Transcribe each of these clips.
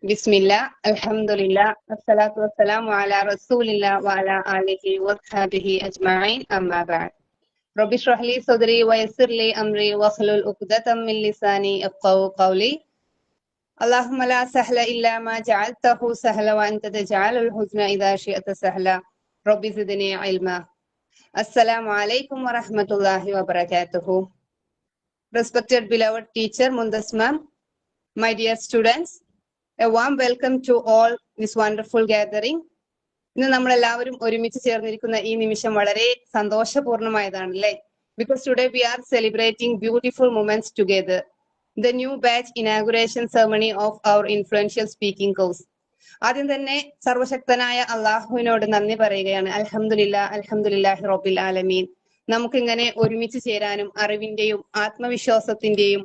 Bismillah, Alhamdulillah, Assalatu wassalamu ala Rasulillah wa ala alihi wa sahbihi ajma'in, amma ba'd. Rabbi shrah li sadri wa yassir li amri wa hlul uqdatam min lisani yafqahu qawli. Allahumma la sahla illa ma ja'altahu sahla wa anta taj'alul huzna idha shi'ta sahla. Rabbi zidni ilma. Assalamu alaikum wa rahmatullahi wa barakatuhu. Respected beloved teacher Mundas ma'am, my dear students, a warm welcome to all this wonderful gathering. ഇന്ന് നമ്മളെല്ലാവരും ഒരുമിച്ച് ചേർന്നിരിക്കുന്ന ഈ നിമിഷം വളരെ സന്തോഷപൂർണമായതാണ് അല്ലേ? Because today we are celebrating beautiful moments together. The new batch inauguration ceremony of our influential speaking course. ആദ്യം തന്നെ സർവശക്തനായ അള്ളാഹുവിനോട് നന്ദി പറയുകയാണ്. അൽഹംദുലില്ലാഹ് അൽഹംദുലില്ലാഹി റബ്ബിൽ ആലമീൻ. നമുക്കിങ്ങനെ ഒരുമിച്ച് ചേരാനും അറിവിന്റെയും ആത്മവിശ്വാസത്തിന്റെയും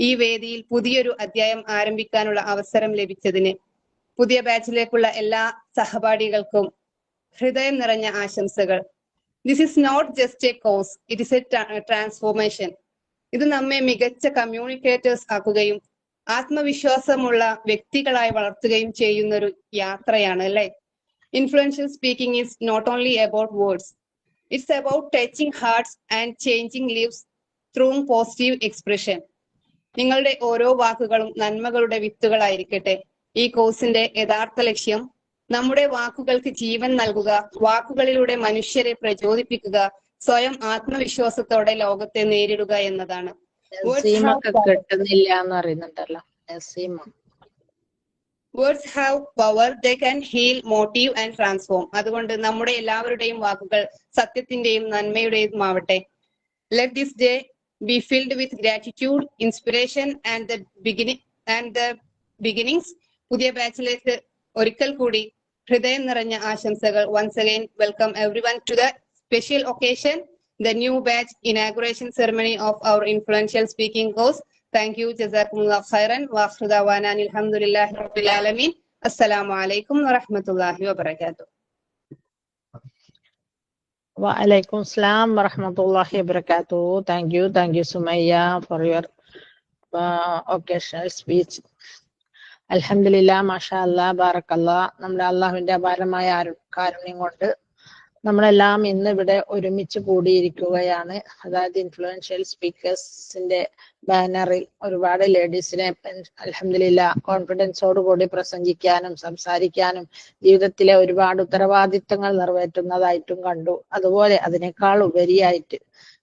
ഈ വേദിയിൽ പുതിയൊരു അധ്യായം ആരംഭിക്കാനുള്ള അവസരം ലഭിച്ചതിന് പുതിയ ബാച്ചിലേക്കുള്ള എല്ലാ സഹപാഠികൾക്കും ഹൃദയം നിറഞ്ഞ ആശംസകൾ. This is not just a course, it is a transformation. ഇത് നമ്മെ മികച്ച കമ്മ്യൂണിക്കേറ്റേഴ്സ് ആക്കുകയും ആത്മവിശ്വാസമുള്ള വ്യക്തികളായി വളർത്തുകയും ചെയ്യുന്നൊരു യാത്രയാണ് അല്ലേ? Influential speaking is not only about words, it's about touching hearts and changing lives through positive expression. നിങ്ങളുടെ ഓരോ വാക്കുകളും നന്മകളുടെ വിത്തുകളായിരിക്കട്ടെ. ഈ കോഴ്സിന്റെ യഥാർത്ഥ ലക്ഷ്യം നമ്മുടെ വാക്കുകൾക്ക് ജീവൻ നൽകുക, വാക്കുകളിലൂടെ മനുഷ്യരെ പ്രചോദിപ്പിക്കുക, സ്വയം ആത്മവിശ്വാസത്തോടെ ലോകത്തെ നേരിടുക എന്നതാണ്. Words have power, they can heal, motive and transform. അതുകൊണ്ട് നമ്മുടെ എല്ലാവരുടെയും വാക്കുകൾ സത്യത്തിന്റെയും നന്മയുടെയും ആവട്ടെ. Let this day be filled with gratitude, inspiration and the beginnings. പുതിയ ബാച്ചിലേക്ക് ഒരിക്കൽ കൂടി ഹൃദയം നിറഞ്ഞ ആശംസകൾ. Once again, welcome everyone to the special occasion, the new batch inauguration ceremony of our influential speaking course. Thank you. Jazakumullahu khairan. Wa akhiru da'wana alhamdulillahi rabbil alamin. Assalamu alaikum wa rahmatullahi wa barakatuh. Wa alaikum salam wa rahmatullahi wa barakatuh. Thank you Sumaya for your occasional speech. Alhamdulillah, mashallah, barakallah. നമ്മുടെ അള്ളാഹുവിന്റെ അപാരമായ കാരുണ്യം കൊണ്ട് നമ്മളെല്ലാം ഇന്ന് ഇവിടെ ഒരുമിച്ച് കൂടിയിരിക്കുകയാണ്. അതായത് ഇൻഫ്ലുവൻഷ്യൽ സ്പീക്കേഴ്സിന്റെ ബാനറിൽ ഒരുപാട് ലേഡീസിനെ അൽഹംദുലില്ലാ കോൺഫിഡൻസോടുകൂടി പ്രസംഗിക്കാനും സംസാരിക്കാനും ജീവിതത്തിലെ ഒരുപാട് ഉത്തരവാദിത്തങ്ങൾ നിറവേറ്റുന്നതായിട്ടും കണ്ടു. അതുപോലെ അതിനേക്കാൾ ഉപരിയായിട്ട്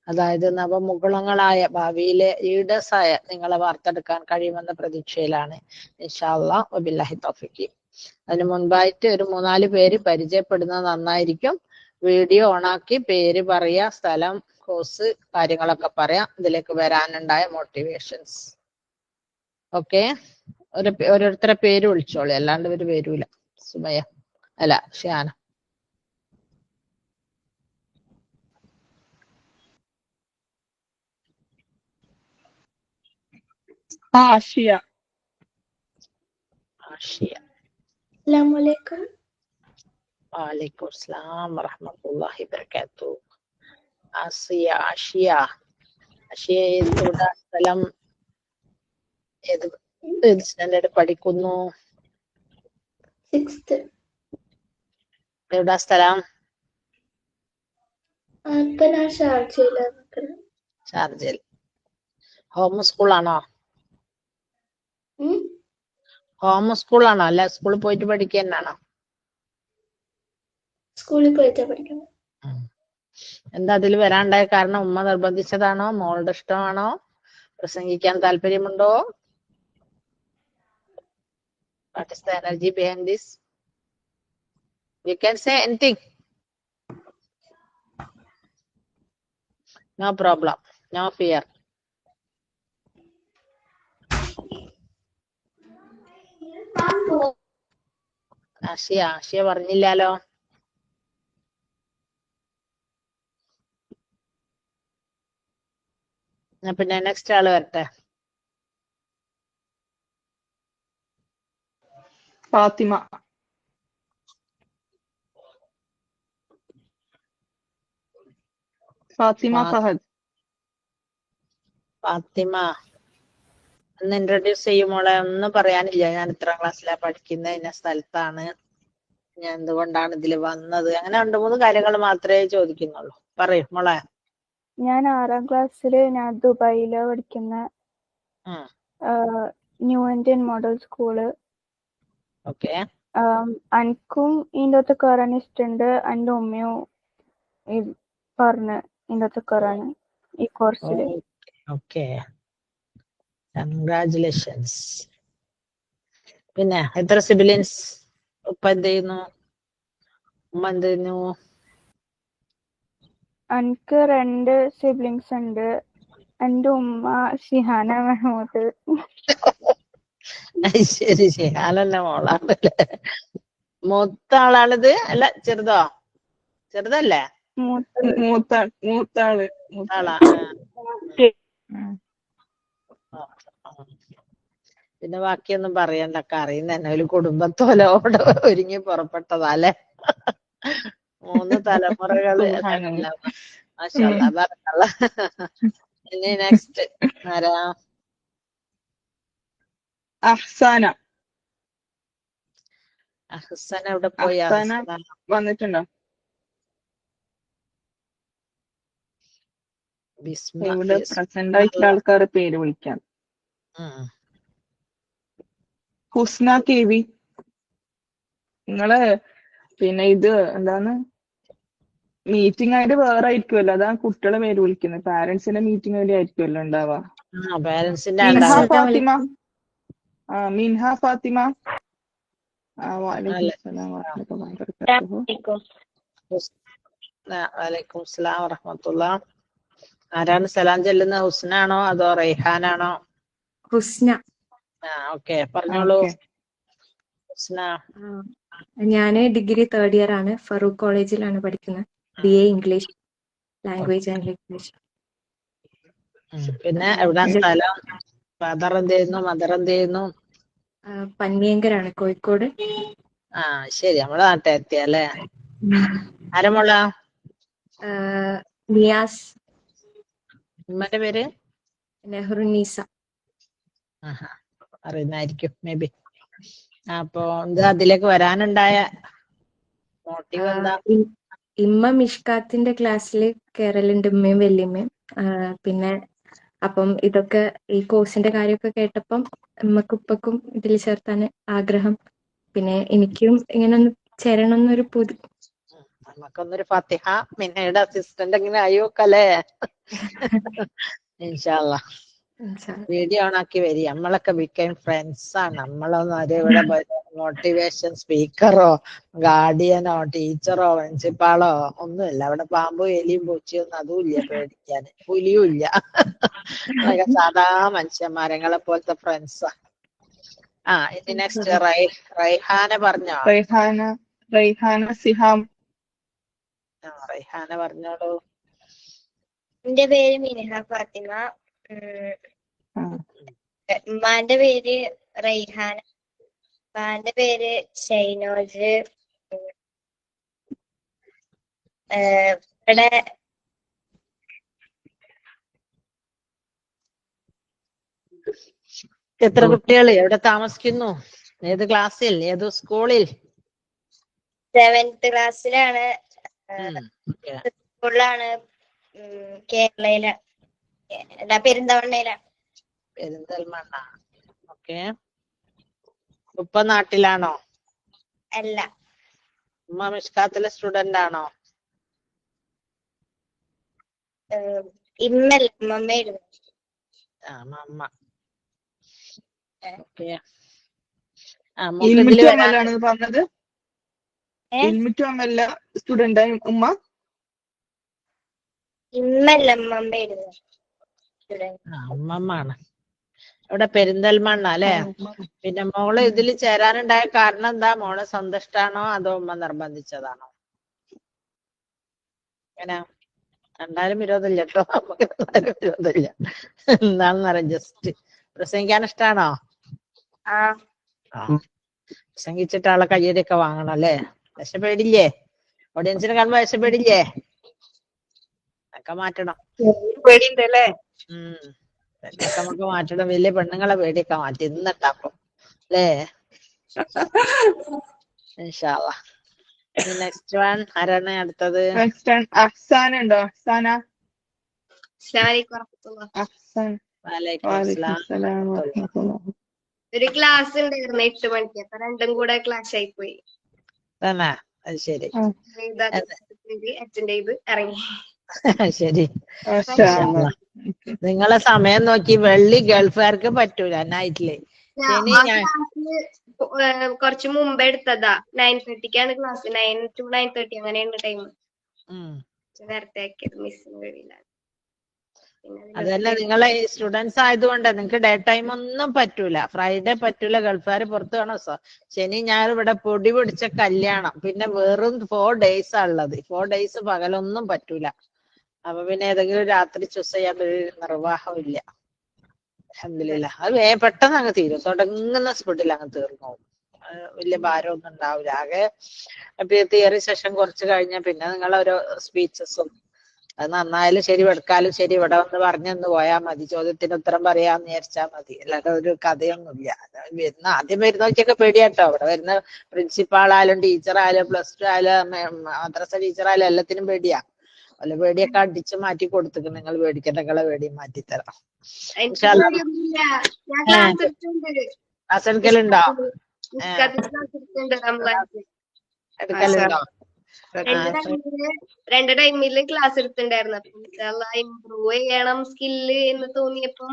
അതായത് നവമുകുളങ്ങളായ ഭാവിയിലെ ലീഡേഴ്സായ നിങ്ങളെ വാർത്തെടുക്കാൻ കഴിയുമെന്ന പ്രതീക്ഷയിലാണ്. ഇൻഷാ അല്ലാഹ് വബില്ലാഹി തൗഫീഖ്. അതിന് മുൻപായിട്ട് ഒരു 3-4 പേര് പരിചയപ്പെടുന്നത് നന്നായിരിക്കും. വീഡിയോ ഓണാക്കി പേര് പറയാ, സ്ഥലം, കോഴ്സ്, കാര്യങ്ങളൊക്കെ പറയാം, ഇതിലേക്ക് വരാനുണ്ടായ മോട്ടിവേഷൻസ്. ഓക്കെ, ഓരോരുത്തരെ പേര് വിളിച്ചോളൂ, അല്ലാണ്ട് ഒരു പേരൂല. സുമയ അല്ല ഷിയാന. ആഷിയ. അസ്സലാമു അലൈക്കും. വഅലൈക്കും അസ്സലാം വറഹ്മത്തുള്ളാഹി വബറകാതുഹു. ആഷിയ ഏതാ സ്ഥലം? ഏത് സ്റ്റാൻഡേർഡ് പഠിക്കുന്നു? 6th. എവിടാ സ്ഥലം? ഷാർജയിൽ. ഹോം സ്കൂളാണോ? ഹോം സ്കൂളാണോ അല്ല സ്കൂളിൽ പോയിട്ട് പഠിക്കുന്നതാണോ? സ്കൂളിൽ പോയിട്ടാ പഠിക്കുന്നത്. എന്താ അതിൽ വരാണ്ടായ കാരണം? ഉമ്മ നിർബന്ധിച്ചതാണോ? മോളുടെ ഇഷ്ടമാണോ? പ്രസംഗിക്കാൻ താല്പര്യമുണ്ടോ? What is the energy behind this? You can say anything. No problem. No fear. Ashiya പറഞ്ഞില്ലാലോ. പിന്നെ നെക്സ്റ്റ് ആള് വരട്ടെ. ഫാത്തിമ. ഫഹദ്. ഫാത്തിമ ഒന്ന് ഇൻട്രൊഡ്യൂസ് ചെയ്യുമോളെ. ഒന്നും പറയാനില്ല. ഞാൻ ഇത്രാം ക്ലാസ്സിലാണ് പഠിക്കുന്നത്, ഇന്ന സ്ഥലത്താണ്, ഞാൻ എന്തുകൊണ്ടാണ് ഇതിൽ വന്നത്, അങ്ങനെ 2-3 കാര്യങ്ങൾ മാത്രമേ ചോദിക്കുന്നുള്ളൂ. പറയൂ മോളെ. ഞാൻ 6ാം ക്ലാസ്സിൽ ഞാൻ ദുബായിലാണ് പഠിക്കുന്ന new Indian model school. Okay. എനിക്കും ഇതിൻ്റെ അകത്ത് കയറാൻ ഇഷ്ടമുണ്ട്. എൻ്റെ ഉമ്മയും പറഞ്ഞ് ഇതിൻ്റെ അകത്ത് കയറാൻ ഈ കോഴ്സിൽ. Okay, congratulations. പിന്നെ എത്ര സിബിലിൻസ്? ഉപ്പ എന്ത് ചെയ്യുന്നു? ഉമ്മ എന്ത് ചെയ്യുന്നു? എനിക്ക് 2 സിബ്ലിങ്സ് ഉണ്ട്. എൻ്റെ ഉമ്മ ഷിഹാന മെഹമ്മൂദ്. ശരി, ശിഹാനല്ല മോളാണല്ലേ. മൂത്ത ആളാണിത്? അല്ല ചെറുതോ? ചെറുതല്ലേ? മൂത്താള്. ആളാ. പിന്നെ ബാക്കിയൊന്നും പറയണ്ടൊക്കെ അറിയുന്ന തന്നെ. ഒരു കുടുംബത്തോലോട് ഒരുങ്ങി പുറപ്പെട്ടതാല്ലേ. 3 തലമുറകള്. മാഷാഅല്ലാ, ബറക്കല്ലാ. ഇനി നെക്സ്റ്റ് ആരാ? അഹ്സാന. അഹ്സന എവിടെ പോയി? അഹ്സാന വന്നിട്ടുണ്ടോ? ഇവിടെ പ്രസന്റ് ആയിട്ടുള്ള ആൾക്കാരെ പേര് വിളിക്കാം. ഹുസ്ന KV. നിങ്ങള് പിന്നെ ഇത് എന്താണ് മീറ്റിംഗ് ആയിട്ട് വേറെ ആയിരിക്കുമല്ലോ, അതാ കുട്ടികളെ പേര് വിളിക്കുന്നത്. പാരന്റ്സിന്റെ മീറ്റിംഗ് വേണ്ടി ആയിരിക്കുമല്ലോ ഉണ്ടാവുക. മിൻഹ ഫാത്തിമ. മിൻഹ ഫാത്തിമ. വലൈക്കും സ്സലാം വറഹ്മത്തുള്ളാഹ്. ആരാണ് സലാം ചെല്ലുന്ന? ഹുസ്ന ആണോ അതോ റൈഹാനാണോ? ഹുസ്ന. ഓക്കെ, പറഞ്ഞോളൂ ഹുസ്ന. ഞാന് ഡിഗ്രി 3rd ഇയർ ആണ്. ഫറൂഖ് കോളേജിലാണ് പഠിക്കുന്നത്. BA English language and literature. പിന്നെ എവിടാ സ്ഥലം? ഫാദർ എന്ത് ചെയ്യുന്നു? മദർ എന്ത് ചെയ്യുന്നു? പന്നിയങ്കരാണ്, കോഴിക്കോട്. ശരി, നമ്മളെ നാട്ടിലെത്തിയല്ലേ. ആരമോള? നിയാസ്. ഉമ്മന്റെ പേര്? നെഹ്റുനീസ. അറിയുന്നായിരിക്കും മേ ബി. അപ്പൊ എന്താ അതിലേക്ക് വരാനുണ്ടായ മോട്ടീവ് എന്താ? ഇമ്മ മിഷ്കാത്തിന്റെ ക്ലാസ്സിൽ കേറലുണ്ട്, ഉമ്മയും വല്യമ്മയും. പിന്നെ അപ്പം ഇതൊക്കെ ഈ കോഴ്സിന്റെ കാര്യമൊക്കെ കേട്ടപ്പം ഉമ്മക്കും ഉപ്പക്കും ഇതിൽ ചേർത്താൻ ആഗ്രഹം. പിന്നെ എനിക്കും ഇങ്ങനെ ഒന്ന് ചേരണം എന്നൊരു പൂതി. നമുക്കൊന്നൊരു ഫാത്തിഹ മിന്നയുടെ അസിസ്റ്റന്റ് എങ്ങനെ ആയോക്കല്ലേ. ഇൻഷാ അല്ലാഹ്. വീഡിയോ ഓൺ ആക്കി വരി. നമ്മളൊക്കെ ബിക്കെയിം ഫ്രണ്ട്സ് ആണ്. നമ്മളൊന്നും ഇവിടെ മോട്ടിവേഷൻ സ്പീക്കറോ ഗാർഡിയനോ ടീച്ചറോ പ്രിൻസിപ്പാളോ ഒന്നുമില്ല. അവിടെ പാമ്പും എലിയും പൂച്ചയൊന്നും അതും ഇല്ല പേടിക്കാൻ. പുലിയും ഇല്ല. അതൊക്കെ സാധാ മനുഷ്യന്മാരെ പോലത്തെ ഫ്രണ്ട്സാ. ഇനി നെക്സ്റ്റ് റൈഹാന പറഞ്ഞോ? റൈഹാന സിഹാം. റൈഹാന പറഞ്ഞോളൂ. എന്റെ പേര് മിൻഹ ഫാത്തിമ. ഉമ്മാന്റെ പേര് റൈഹാന. ഉപ്പാന്റെ പേര് ഷൈനോജ്. ഇവിടെ എത്ര കുട്ടികള്? എവിടെ താമസിക്കുന്നു? ഏത് ക്ലാസ്സിൽ? ഏത് സ്കൂളിൽ? 7th ക്ലാസ്സിലാണ്. സ്കൂളിലാണ്. കേരളയിലാണ്, പെരിന്തൽമണ്ണയിലാണ്. പെരിന്തൽമണ്ണ. ഓക്കെ. ഉപ്പ നാട്ടിലാണോ? അല്ല. ഉമ്മ മിഷ്കാത്തിലെ സ്റ്റുഡന്റ് ആണോ? ഇമ്മല്ല, ഉമ്മയായിരുന്നു. മമ്മ. പറഞ്ഞത് സ്റ്റുഡന്റ് ഉമ്മ? ഇമ്മല്ല, ഉമ്മയായിരുന്നു. ഉമ്മമാണ്. ഇവിടെ പെരിന്തൽമണ്ണ അല്ലെ. പിന്നെ മോള് ഇതിൽ ചേരാനുണ്ടായ കാരണം എന്താ? മോള് സ്വന്തം ഇഷ്ടാണോ അതോ ഉമ്മ നിർബന്ധിച്ചതാണോ? എങ്ങനെ? എന്തായാലും വിരോധമില്ല കേട്ടോ. നമുക്ക് എന്തായാലും വിരോധമില്ല. എന്താണെന്നറിയാം. ജസ്റ്റ് പ്രസംഗിക്കാൻ ഇഷ്ടാണോ? പ്രസംഗിച്ചിട്ട് ആളെ കയ്യടിയൊക്കെ വാങ്ങണം അല്ലേ? വിശപ്പേടില്ലേ? ഓഡിയൻസിനെ കാണുമ്പോ വിശപ്പേടില്ലേ? ഒക്കെ മാറ്റണം. പേടിയുണ്ടല്ലേ? പേടിയൊക്കെ നമുക്ക് മാറ്റണം. വലിയ പെണ്ണുങ്ങളെ പേടിയൊക്കെ മാറ്റി ഇന്നിട്ടാപ്പം അല്ലേ? ഇൻഷാ അല്ലാ. നെക്സ്റ്റ് വൺ ആരാണ് അടുത്തത്? അഫ്സാന ഉണ്ടോ? അഫ്സാന. അസ്സലാമു അലൈക്കും വറഹ്മത്തുള്ളാഹി. അഫ്സാൻ. വലൈക്കും വലൈക്കും അസ്സലാം. സലാം വറഹ്മത്തുള്ളാഹി. ഒരു ക്ലാസ് ഉണ്ടായിരുന്നു 8 മണിക്ക്. അപ്പൊ രണ്ടും കൂടെ ക്ലാസ് ആയി പോയി. തന്നെ അത് ശരി. അറ്റൻഡ് ചെയ്ത് ഇറങ്ങി. ശരി. മാഷാ ഇൻഷാ അല്ലാ. അല്ലാ. നിങ്ങളെ സമയം നോക്കി. വെള്ളി ഗൾഫുകാർക്ക് പറ്റൂല നൈറ്റില്. ശനി ഞാൻ കുറച്ച് മുമ്പ് എടുത്തതാ. 9:30ക്കാണ് ക്ലാസ്. 9 to 9:30 അങ്ങനെയാണ് ടൈം. നേരത്തെ ആക്കിയത് മിസ്സിന് കഴിയില്ല. അതന്നെ നിങ്ങളെ സ്റ്റുഡൻസ് ആയതുകൊണ്ട് നിങ്ങൾക്ക് ഡേ ടൈം ഒന്നും പറ്റൂല. ഫ്രൈഡേ പറ്റൂല. ഗൾഫുകാർ പുറത്തു കാണോ. ശനി ഞായർ ഇവിടെ പൊടി പിടിച്ച കല്യാണം. പിന്നെ വെറും 4 days ആ ഉള്ളത്. 4 days പകലൊന്നും പറ്റൂല. അപ്പൊ പിന്നെ ഏതെങ്കിലും രാത്രി ചൂസ് ചെയ്യാൻ ഒരു നിർവാഹമില്ല. അൽഹംദുലില്ലാ. അത് പെട്ടെന്ന് അങ്ങ് തീരും. തുടങ്ങുന്ന സ്പീഡിൽ അങ്ങ് തീർന്നു. വലിയ ഭാരമൊന്നും ഉണ്ടാവില്ല. ആകെ തിയറി സെഷൻ കുറച്ച് കഴിഞ്ഞാൽ പിന്നെ നിങ്ങൾ ഓരോ സ്പീച്ചസും അത് നന്നായാലും ശരി വെടുക്കാലും ശരി ഇവിടെ വന്ന് പറഞ്ഞൊന്ന് പോയാൽ മതി. ചോദ്യത്തിന് ഉത്തരം പറയാന്ന് വിചാരിച്ചാൽ മതി. അല്ലാതെ ഒരു കഥയൊന്നുമില്ല. ആദ്യം വരുന്നവർക്കൊക്കെ പേടിയാട്ടോ. ഇവിടെ വരുന്ന പ്രിൻസിപ്പാളായാലും ടീച്ചറായാലും +2 ആയാലും മദ്രസ ടീച്ചറായാലും എല്ലാത്തിനും പേടിയാ. വല്ല പേടിയൊക്കെ അടിച്ച് മാറ്റി കൊടുത്തിട്ട് നിങ്ങൾ പേടിക്കേണ്ട. നിങ്ങളെ പേടി മാറ്റിത്തരാം. ക്ലാസ് എടുക്കലുണ്ടോ? എടുക്കലുണ്ടോ? 2 ടൈമില് ക്ലാസ് എടുത്തിണ്ടായിരുന്നു. അപ്പൊ ഇംപ്രൂവ് ചെയ്യണം സ്കില്ല് എന്ന് തോന്നിയപ്പോ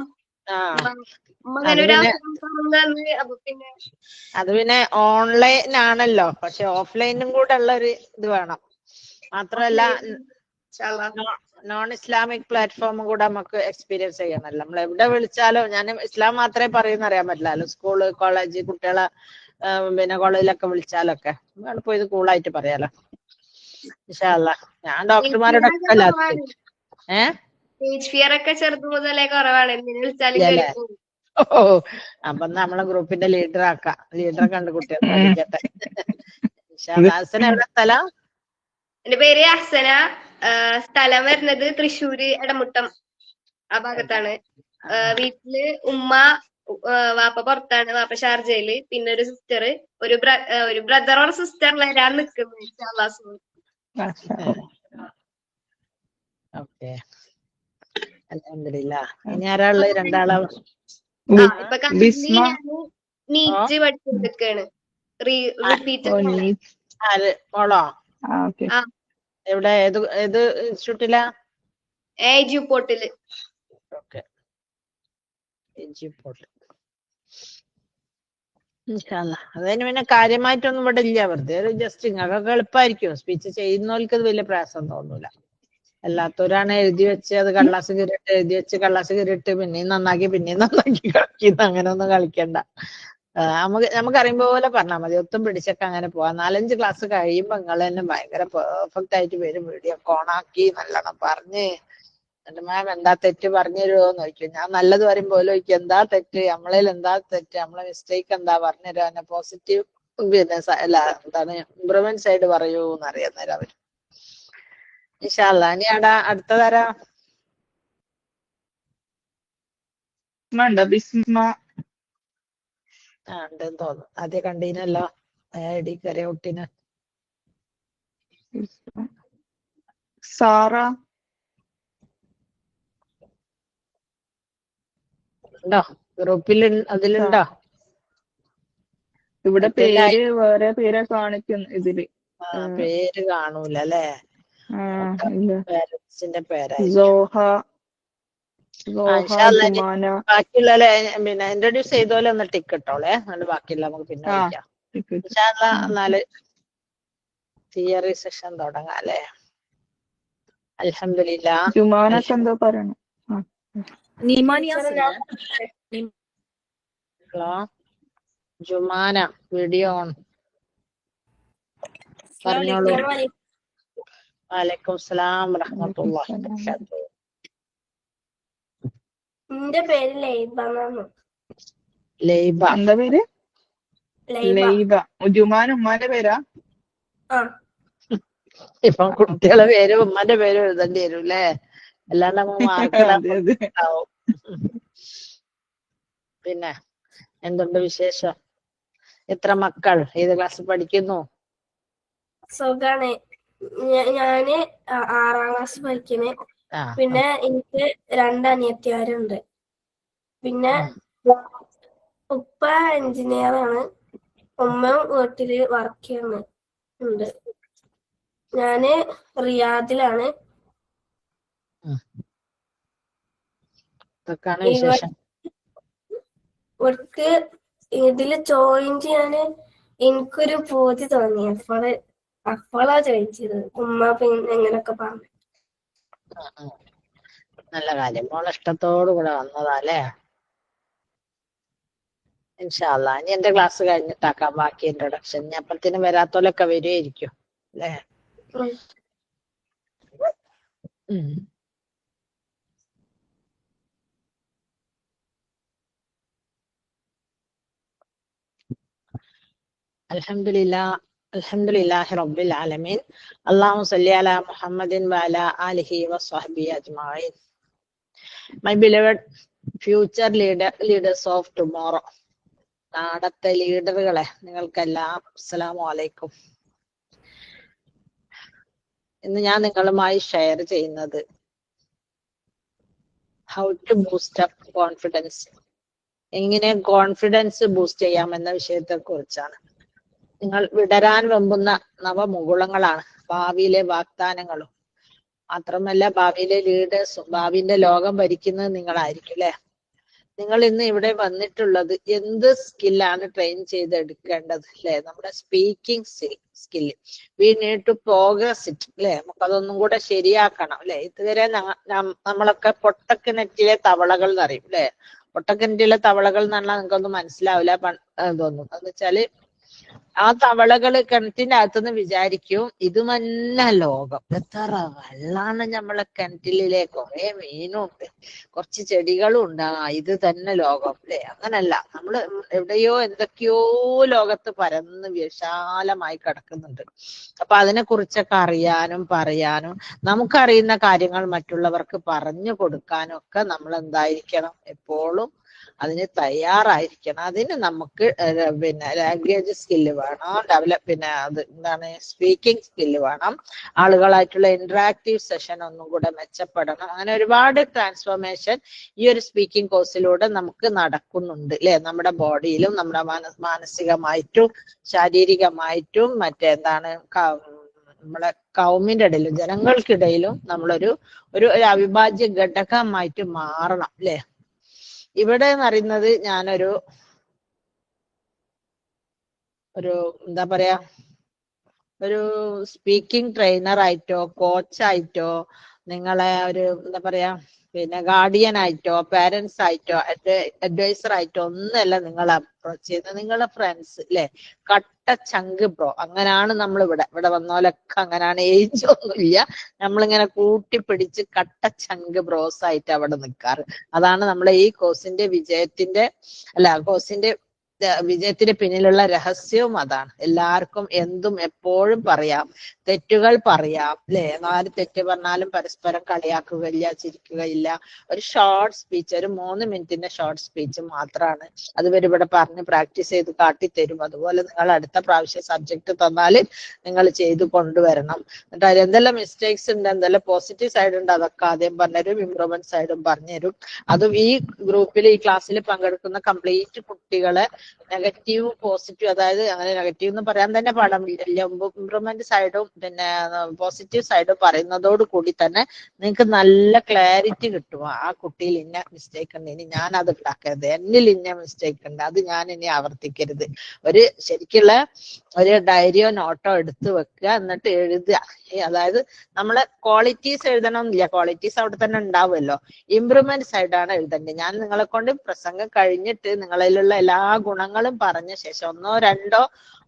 അത് പിന്നെ ഓൺലൈൻ ആണല്ലോ. പക്ഷെ ഓഫ്ലൈനും കൂടെ ഉള്ള ഒരു ഇത് വേണം. മാത്രമല്ല നോൺ ഇസ്ലാമിക് പ്ലാറ്റ്ഫോമും കൂടെ നമുക്ക് എക്സ്പീരിയൻസ് ചെയ്യണമല്ലോ. നമ്മൾ എവിടെ വിളിച്ചാലോ, ഞാൻ ഇസ്ലാം മാത്രമേ പറയുന്ന അറിയാൻ പറ്റില്ലല്ലോ. സ്കൂള് കോളേജ് കുട്ടികളെ പിന്നെ കോളേജിലൊക്കെ വിളിച്ചാലൊക്കെ പോയി ഇത് കൂളായിട്ട് പറയാലോ. ഇൻഷാ അല്ലാ. ഞാൻ ഡോക്ടർമാരോടൊക്കെ ഒക്കെ ചെറുത് മുതലേ കുറവാണ്. ഓ അപ്പൊ നമ്മളെ ഗ്രൂപ്പിന്റെ ലീഡർ ആക്കാം. ലീഡറെ കണ്ട് കുട്ടികൾ പഠിക്കട്ടെ. ഇൻഷാ അല്ലാ. ഹസന എവിടെ സ്ഥലം? എന്റെ പേര് അഹ്സന. സ്ഥലം വരുന്നത് തൃശ്ശൂര് എടമുട്ടം ആ ഭാഗത്താണ്. വീട്ടില് ഉമ്മ, വാപ്പ പുറത്താണ്. വാപ്പ ഷാർജയില്. പിന്നെ ഒരു സിസ്റ്റർ, ഒരു ബ്രദർ ഓർ സിസ്റ്റർ വരാൻ നിൽക്കുന്നു. ഓക്കെ അൽഹംദുലില്ലാ. ഇനി ആരാ ഉള്ളത്? രണ്ടാളാ. ഇപ്പൊ നീറ്റ് പഠിച്ചെടുക്കാണ്. റിപ്പീറ്റ് മോളോ? എവിടെ? ഏത് ഇൻസ്റ്റിറ്റ്യൂട്ടിലാ? എജ്യൂപോർട്ടില്. ഓക്കെ എജ്യൂപോർട്ട്. ഇൻഷാ അല്ലാ. അതിന് പിന്നെ കാര്യമായിട്ടൊന്നും ഇവിടെ ഇല്ല. വെറുതെ ഒരു ജസ്റ്റ് ഇങ്ങക്കൊക്കെ എളുപ്പമായിരിക്കും. സ്പീച്ച് ചെയ്യുന്നവർക്ക് അത് വലിയ പ്രയാസം തോന്നൂല. അല്ലാത്തവരാണ് എഴുതി വെച്ച് അത് കള്ളാസ് കീറിട്ട് എഴുതി വെച്ച് കള്ളാസ് കീറിട്ട് പിന്നെയും നന്നാക്കി കളിക്കുന്ന അങ്ങനെ ഒന്നും കളിക്കണ്ട. നമുക്കറിയുമ്പോ പോലെ പറഞ്ഞാൽ മതി. ഒത്തും പിടിച്ചൊക്കെ അങ്ങനെ പോവാം. 4-5 ക്ലാസ് കഴിയുമ്പോ നിങ്ങൾ തന്നെ ഭയങ്കര പെർഫെക്റ്റ് ആയിട്ട് വരും. വീഡിയോ ഓണാക്കി നല്ലോണം പറഞ്ഞ് എന്നിട്ട് മാം എന്താ തെറ്റ് പറഞ്ഞു തരുമോന്ന് ചോദിക്കും. ഞാൻ നല്ലത് പറയുമ്പോൾ ചോദിക്കും എന്താ തെറ്റ്, നമ്മളതിൽ എന്താ തെറ്റ്, നമ്മളെ മിസ്റ്റേക്ക് എന്താ പറഞ്ഞു തരുക. പോസിറ്റീവ് പിന്നെ എന്താണ് ഇംപ്രൂവ്മെന്റ് സൈഡ് പറയൂ എന്നറിയാൻ നേരം അവര്. ഇൻഷാ അല്ലാ. ഇനി അടുത്തതാരാ? ഉണ്ടെന്ന് തോന്നുന്നു. ആദ്യം കണ്ടീനല്ലോ ഐഡി കറിയ കുട്ടീനെ. സാറ ഉണ്ടോ ഗ്രൂപ്പിൽ? അതിലുണ്ടോ? ഇവിടെ പേര് വേറെ പേരെ കാണിക്കുന്നു. ഇതില് പേര് കാണൂല അല്ലേ? പേരൻസിന്റെ പേരായി. ബാക്കിയുള്ള പിന്നെ ഇൻട്രൊഡ്യൂസ് ചെയ്തോലെ ഒന്ന് ടിക്ക് ഇട്ടോളെ. എന്നിട്ട് ബാക്കിയുള്ള നമുക്ക് പിന്നെ വിളിക്കാം. എന്നാല് തിയറി സെഷൻ തുടങ്ങാം അല്ലേ? അൽഹംദുലില്ലാ. ജുമാനൊക്കെ എന്തോ പറയണം. Hello Jumana, video on. പറഞ്ഞോളൂ. വലൈക്കും സലാം വറഹ്മത്തുള്ളാഹി വബറകാതുഹു. എന്റെ പേര് ലൈബ. ലൈബ. എന്താ പേര്? ലൈബ. ജുമാൻ ഉമ്മാന്റെ പേരാ? ഇപ്പൊ കുട്ടികളെ പേരും ഉമ്മാന്റെ പേരും എഴുതേണ്ടി വരും അല്ലേ? അല്ലാണ്ട് നമ്മ മാർക്കിടാവും. പിന്നെ എന്തുണ്ട് വിശേഷം? എത്ര മക്കൾ? ഏത് ക്ലാസ്സിൽ പഠിക്കുന്നു? സുഖാണ്. ഞാന് 6ാം ക്ലാസ് പഠിക്കണേ. ആ പിന്നെ എനിക്ക് 2 അനിയത്തിമാരുണ്ട്. പിന്നെ ഉപ്പ എഞ്ചിനീയറാണ്. ഉമ്മ വീട്ടില് വർക്ക് ചെയ്യുന്നുണ്ട്. ഞാന് റിയാദിലാണ്. ഇതൊക്കെയാണ് വിശേഷം. ഇവർക്ക് ഇതില് ജോയിൻ ചെയ്യാന് എനിക്കൊരു പൂതി തോന്നി. അപ്പോഴാ ചോദിച്ചത്. ഉമ്മ പിന്നെ എങ്ങനൊക്കെ പറഞ്ഞു. നല്ല കാര്യം. മോളെ ഇഷ്ടത്തോടു കൂടെ വന്നതാല്ലേ. ഇൻഷാ അല്ലാ ഇനി എന്റെ ക്ലാസ് കഴിഞ്ഞിട്ടാക്കാം ബാക്കി ഇൻട്രൊഡക്ഷൻ. ഇനി അപ്പഴത്തേനും വരാത്തോലൊക്കെ വരുമായിരിക്കും അല്ലേ? അൽഹംദുലില്ലാഹി റബ്ബിൽ ആലമീൻ. അല്ലാഹു സല്ലി അലാ മുഹമ്മദിൻ വഅലാ ആലിഹി വസ്വഹ്ബിഹി അജ്മഈൻ. My beloved future leaders of tomorrow. നാളത്തെ ലീഡറുകളെ നിങ്ങൾക്കെല്ലാം അസ്സലാമു അലൈക്കും. ഇന്ന് ഞാൻ നിങ്ങളുമായി ഷെയർ ചെയ്യുന്നത് how to boost up confidence, എങ്ങനെ കോൺഫിഡൻസ് ബൂസ്റ്റ് ചെയ്യാമെന്ന വിഷയത്തെ കുറിച്ചാണ്. നിങ്ങൾ വിടരാൻ വെമ്പുന്ന നവമുകുളങ്ങളാണ്, ഭാവിയിലെ വാഗ്ദാനങ്ങളും. മാത്രമല്ല ഭാവിയിലെ ലീഡേഴ്സും. ഭാവിന്റെ ലോകം ഭരിക്കുന്നത് നിങ്ങളായിരിക്കും അല്ലെ. നിങ്ങൾ ഇന്ന് ഇവിടെ വന്നിട്ടുള്ളത് എന്ത് സ്കില്ലാണ് ട്രെയിൻ ചെയ്തെടുക്കേണ്ടത് അല്ലെ? നമ്മുടെ speaking skill. We need to progress it അല്ലെ. നമുക്കതൊന്നും കൂടെ ശരിയാക്കണം അല്ലെ. ഇതുവരെ നമ്മളൊക്കെ പൊട്ടക്കിണറ്റിലെ തവളകൾ എന്നറിയും അല്ലെ. പൊട്ടക്കിണറ്റിലെ തവളകൾ എന്ന് പറഞ്ഞാൽ നിങ്ങൾക്കൊന്നും മനസ്സിലാവില്ല തോന്നും. എന്ന് വെച്ചാല് ആ തവളകള് കിണറ്റിന്റെ അകത്തുനിന്ന് വിചാരിക്കും ഇത് തന്നെ ലോകം, എത്ര വെള്ളാണ് നമ്മളെ കിണറ്റിലെ, കുറെ മീനുണ്ട്, കുറച്ച് ചെടികളും ഉണ്ട്, ഇത് തന്നെ ലോകം അല്ലെ. അങ്ങനല്ല, നമ്മള് എവിടെയോ എന്തൊക്കെയോ ലോകത്ത് പരന്ന് വിശാലമായി കിടക്കുന്നുണ്ട്. അപ്പൊ അതിനെ കുറിച്ചൊക്കെ അറിയാനും പറയാനും നമുക്കറിയുന്ന കാര്യങ്ങൾ മറ്റുള്ളവർക്ക് പറഞ്ഞു കൊടുക്കാനും ഒക്കെ നമ്മൾ എന്തായിരിക്കണം, എപ്പോഴും അതിന് തയ്യാറായിരിക്കണം. അതിന് നമുക്ക് പിന്നെ ലാംഗ്വേജ് സ്കില്ല് വേണം, പിന്നെ അത് എന്താണ് സ്പീക്കിംഗ് സ്കില്ല് വേണം, ആളുകളായിട്ടുള്ള ഇന്ററാക്റ്റീവ് സെഷൻ ഒന്നും കൂടെ മെച്ചപ്പെടണം. അങ്ങനെ ഒരുപാട് ട്രാൻസ്ഫോർമേഷൻ ഈ ഒരു സ്പീക്കിംഗ് കോഴ്സിലൂടെ നമുക്ക് നടക്കുന്നുണ്ട് അല്ലെ. നമ്മുടെ ബോഡിയിലും നമ്മുടെ മാനസികമായിട്ടും ശാരീരികമായിട്ടും മറ്റെന്താണ് നമ്മളെ കൗമിന്റെ ഇടയിലും ജനങ്ങൾക്കിടയിലും നമ്മളൊരു അവിഭാജ്യ ഘടകമായിട്ട് മാറണം അല്ലെ. ഇവിടെ എന്ന് പറയുന്നത് ഞാനൊരു എന്താ പറയാ, ഒരു സ്പീക്കിംഗ് ട്രെയിനർ ആയിട്ടോ കോച്ചായിട്ടോ നിങ്ങളെ ഒരു എന്താ പറയാ പിന്നെ ഗാർഡിയൻ ആയിട്ടോ പാരന്റ്സ് ആയിട്ടോ അഡ്വൈസർ ആയിട്ടോ ഒന്നല്ല നിങ്ങളെ അപ്രോച്ച് ചെയ്യുന്നത്. നിങ്ങളെ ഫ്രണ്ട്സ് അല്ലെ, കട്ട ചങ്ക് ബ്രോ. അങ്ങനെയാണ് നമ്മൾ ഇവിടെ വന്നോലൊക്കെ അങ്ങനെയാണ്. ഏജ് ഒന്നുമില്ല, നമ്മളിങ്ങനെ കൂട്ടിപ്പിടിച്ച് കട്ട ചങ്ക് ബ്രോസ് ആയിട്ട് അവിടെ നിൽക്കാറ്. അതാണ് നമ്മളെ ഈ കോഴ്സിന്റെ വിജയത്തിന്റെ പിന്നിലുള്ള രഹസ്യവും അതാണ്. എല്ലാവർക്കും എന്തും എപ്പോഴും പറയാം, തെറ്റുകൾ പറയാം അല്ലെ. ആര് തെറ്റ് പറഞ്ഞാലും പരസ്പരം കളിയാക്കുകയില്ല, ചിരിക്കുകയില്ല. ഒരു ഷോർട്ട് സ്പീച്ച്, ഒരു 3 മിനിറ്റിന്റെ ഷോർട്ട് സ്പീച്ച് മാത്രമാണ്. അത് ഇവിടെ പറഞ്ഞ് പ്രാക്ടീസ് ചെയ്ത് കാട്ടിത്തരും. അതുപോലെ നിങ്ങൾ അടുത്ത പ്രാവശ്യം സബ്ജക്ട് തന്നാല് നിങ്ങൾ ചെയ്ത് കൊണ്ടുവരണം. എന്നിട്ട് അതിൽ എന്തെല്ലാം മിസ്റ്റേക്സ് ഉണ്ട്, എന്തെല്ലാം പോസിറ്റീവ് സൈഡ് ഉണ്ട്, അതൊക്കെ ആദ്യം പറഞ്ഞുതരും, ഇംപ്രൂവ്മെന്റ് സൈഡും പറഞ്ഞുതരും. അതും ഈ ഗ്രൂപ്പിൽ ഈ ക്ലാസ്സിൽ പങ്കെടുക്കുന്ന കംപ്ലീറ്റ് കുട്ടികളെ നെഗറ്റീവ് പോസിറ്റീവ്, അതായത് അങ്ങനെ നെഗറ്റീവ് എന്ന് പറയാൻ തന്നെ പാടില്ല, ഇംപ്രൂവ്മെന്റ് സൈഡും പിന്നെ പോസിറ്റീവ് സൈഡും പറയുന്നതോട് കൂടി തന്നെ നിങ്ങൾക്ക് നല്ല ക്ലാരിറ്റി കിട്ടും. ആ കുട്ടിയിൽ ഇന്ന മിസ്റ്റേക്ക് ഉണ്ട്, ഇനി ഞാൻ അത് ഉണ്ടാക്കരുത്, എന്നിൽ ഇന്ന മിസ്റ്റേക്ക് ഉണ്ട്, അത് ഞാൻ ഇനി ആവർത്തിക്കരുത്. ശരിക്കുള്ള ഒരു ഡയറിയോ നോട്ടോ എടുത്ത് വെക്കുക, എന്നിട്ട് എഴുതുക. അതായത് നമ്മളെ ക്വാളിറ്റീസ് എഴുതണമെന്നില്ല, ക്വാളിറ്റീസ് അവിടെ തന്നെ ഉണ്ടാവുമല്ലോ. ഇംപ്രൂവ്മെന്റ് സൈഡാണ് എഴുതേണ്ടത്. ഞാൻ നിങ്ങളെ കൊണ്ട് പ്രസംഗം കഴിഞ്ഞിട്ട് നിങ്ങളിലുള്ള എല്ലാ ഗുണങ്ങളും പറഞ്ഞ ശേഷം 1 or 2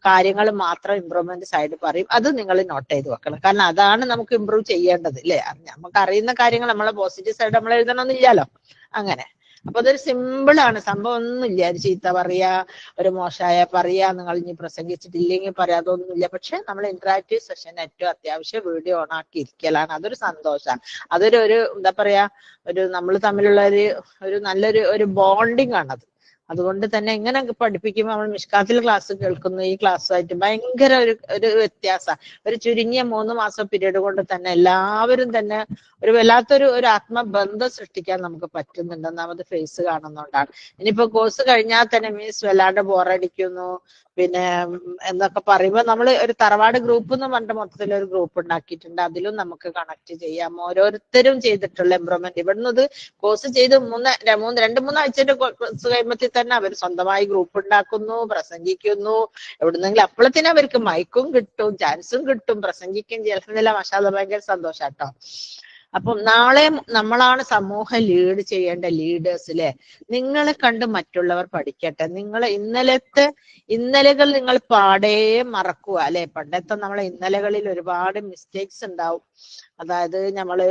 കാര്യങ്ങൾ മാത്രം ഇംപ്രൂവ്മെന്റ് സൈഡ് പറയും. അത് നിങ്ങൾ നോട്ട് ചെയ്ത് വെക്കണം. കാരണം അതാണ് നമുക്ക് ഇംപ്രൂവ് ചെയ്യേണ്ടത് അല്ലെ. നമുക്ക് അറിയുന്ന കാര്യങ്ങൾ നമ്മളെ പോസിറ്റീവ് സൈഡ് നമ്മൾ എഴുതണമെന്നില്ലല്ലോ. അങ്ങനെ അപ്പൊ അതൊരു സിമ്പിൾ ആണ്, സംഭവം ഒന്നുമില്ല. ഒരു ചീത്ത പറയാ, ഒരു മോശമായ പറയാ, നിങ്ങൾ ഇനി പ്രസംഗിച്ചിട്ടില്ലെങ്കിൽ പറയാതൊന്നുമില്ല. പക്ഷെ നമ്മൾ ഇന്ററാക്റ്റീവ് സെഷൻ ഏറ്റവും അത്യാവശ്യം വീഡിയോ ഓൺ ആക്കി ഇരിക്കലാണ്. അതൊരു സന്തോഷമാണ്. അതൊരു എന്താ പറയാ, നമ്മൾ തമ്മിലുള്ള ഒരു നല്ലൊരു ബോണ്ടിങ് ആണത്. അതുകൊണ്ട് തന്നെ ഇങ്ങനെ പഠിപ്പിക്കുമ്പോൾ നമ്മൾ മിഷ്കാത്തിൽ ക്ലാസ് കേൾക്കുന്നു, ഈ ക്ലാസ്സുമായിട്ട് ഭയങ്കര ഒരു വ്യത്യാസം. ഒരു ചുരുങ്ങിയ 3 മാസം പീരീഡ് കൊണ്ട് തന്നെ എല്ലാവരും തന്നെ ഒരു വല്ലാത്തൊരു ആത്മബന്ധം സൃഷ്ടിക്കാൻ നമുക്ക് പറ്റുന്നുണ്ട്. ഒന്നാമത് ഫേസ് കാണുന്നോണ്ടാണ്. ഇനിയിപ്പോ കോഴ്സ് കഴിഞ്ഞാൽ തന്നെ മീൻസ് വല്ലാണ്ട് ബോറടിക്കുന്നു പിന്നെ എന്നൊക്കെ പറയുമ്പോൾ നമ്മൾ ഒരു തറവാട് ഗ്രൂപ്പ് എന്ന് പറഞ്ഞിട്ട് മൊത്തത്തിൽ ഒരു ഗ്രൂപ്പ് ഉണ്ടാക്കിയിട്ടുണ്ട്. അതിലും നമുക്ക് കണക്ട് ചെയ്യാം. ഓരോരുത്തരും ചെയ്തിട്ടുള്ള ഇംപ്രൂവ്മെന്റ് ഇവിടുന്ന് ഇത് കോഴ്സ് ചെയ്ത് 2-3 ആഴ്ചയുടെ കോഴ്സ് കഴിയുമ്പോഴത്തേക്ക് തന്നെ അവർ സ്വന്തമായി ഗ്രൂപ്പ് ഉണ്ടാക്കുന്നു, പ്രസംഗിക്കുന്നു. എവിടുന്നെങ്കിലും അപ്പോഴത്തേനും അവർക്ക് മൈക്കും കിട്ടും, ചാൻസും കിട്ടും, പ്രസംഗിക്കുകയും ചെയ്യുന്നില്ല. മാഷാഅല്ലാഹ് ഭയങ്കര സന്തോഷാട്ടോ. അപ്പം നാളെ നമ്മളാണ് സമൂഹം ലീഡ് ചെയ്യേണ്ട ലീഡേഴ്സ് അല്ലെ. നിങ്ങളെ കണ്ട് മറ്റുള്ളവർ പഠിക്കട്ടെ. നിങ്ങൾ ഇന്നലകൾ നിങ്ങൾ പാടേ മറക്കുക അല്ലെ. പണ്ടത്തെ നമ്മളെ ഇന്നലകളിൽ ഒരുപാട് മിസ്റ്റേക്സ് ഉണ്ടാവും. അതായത് നമ്മള്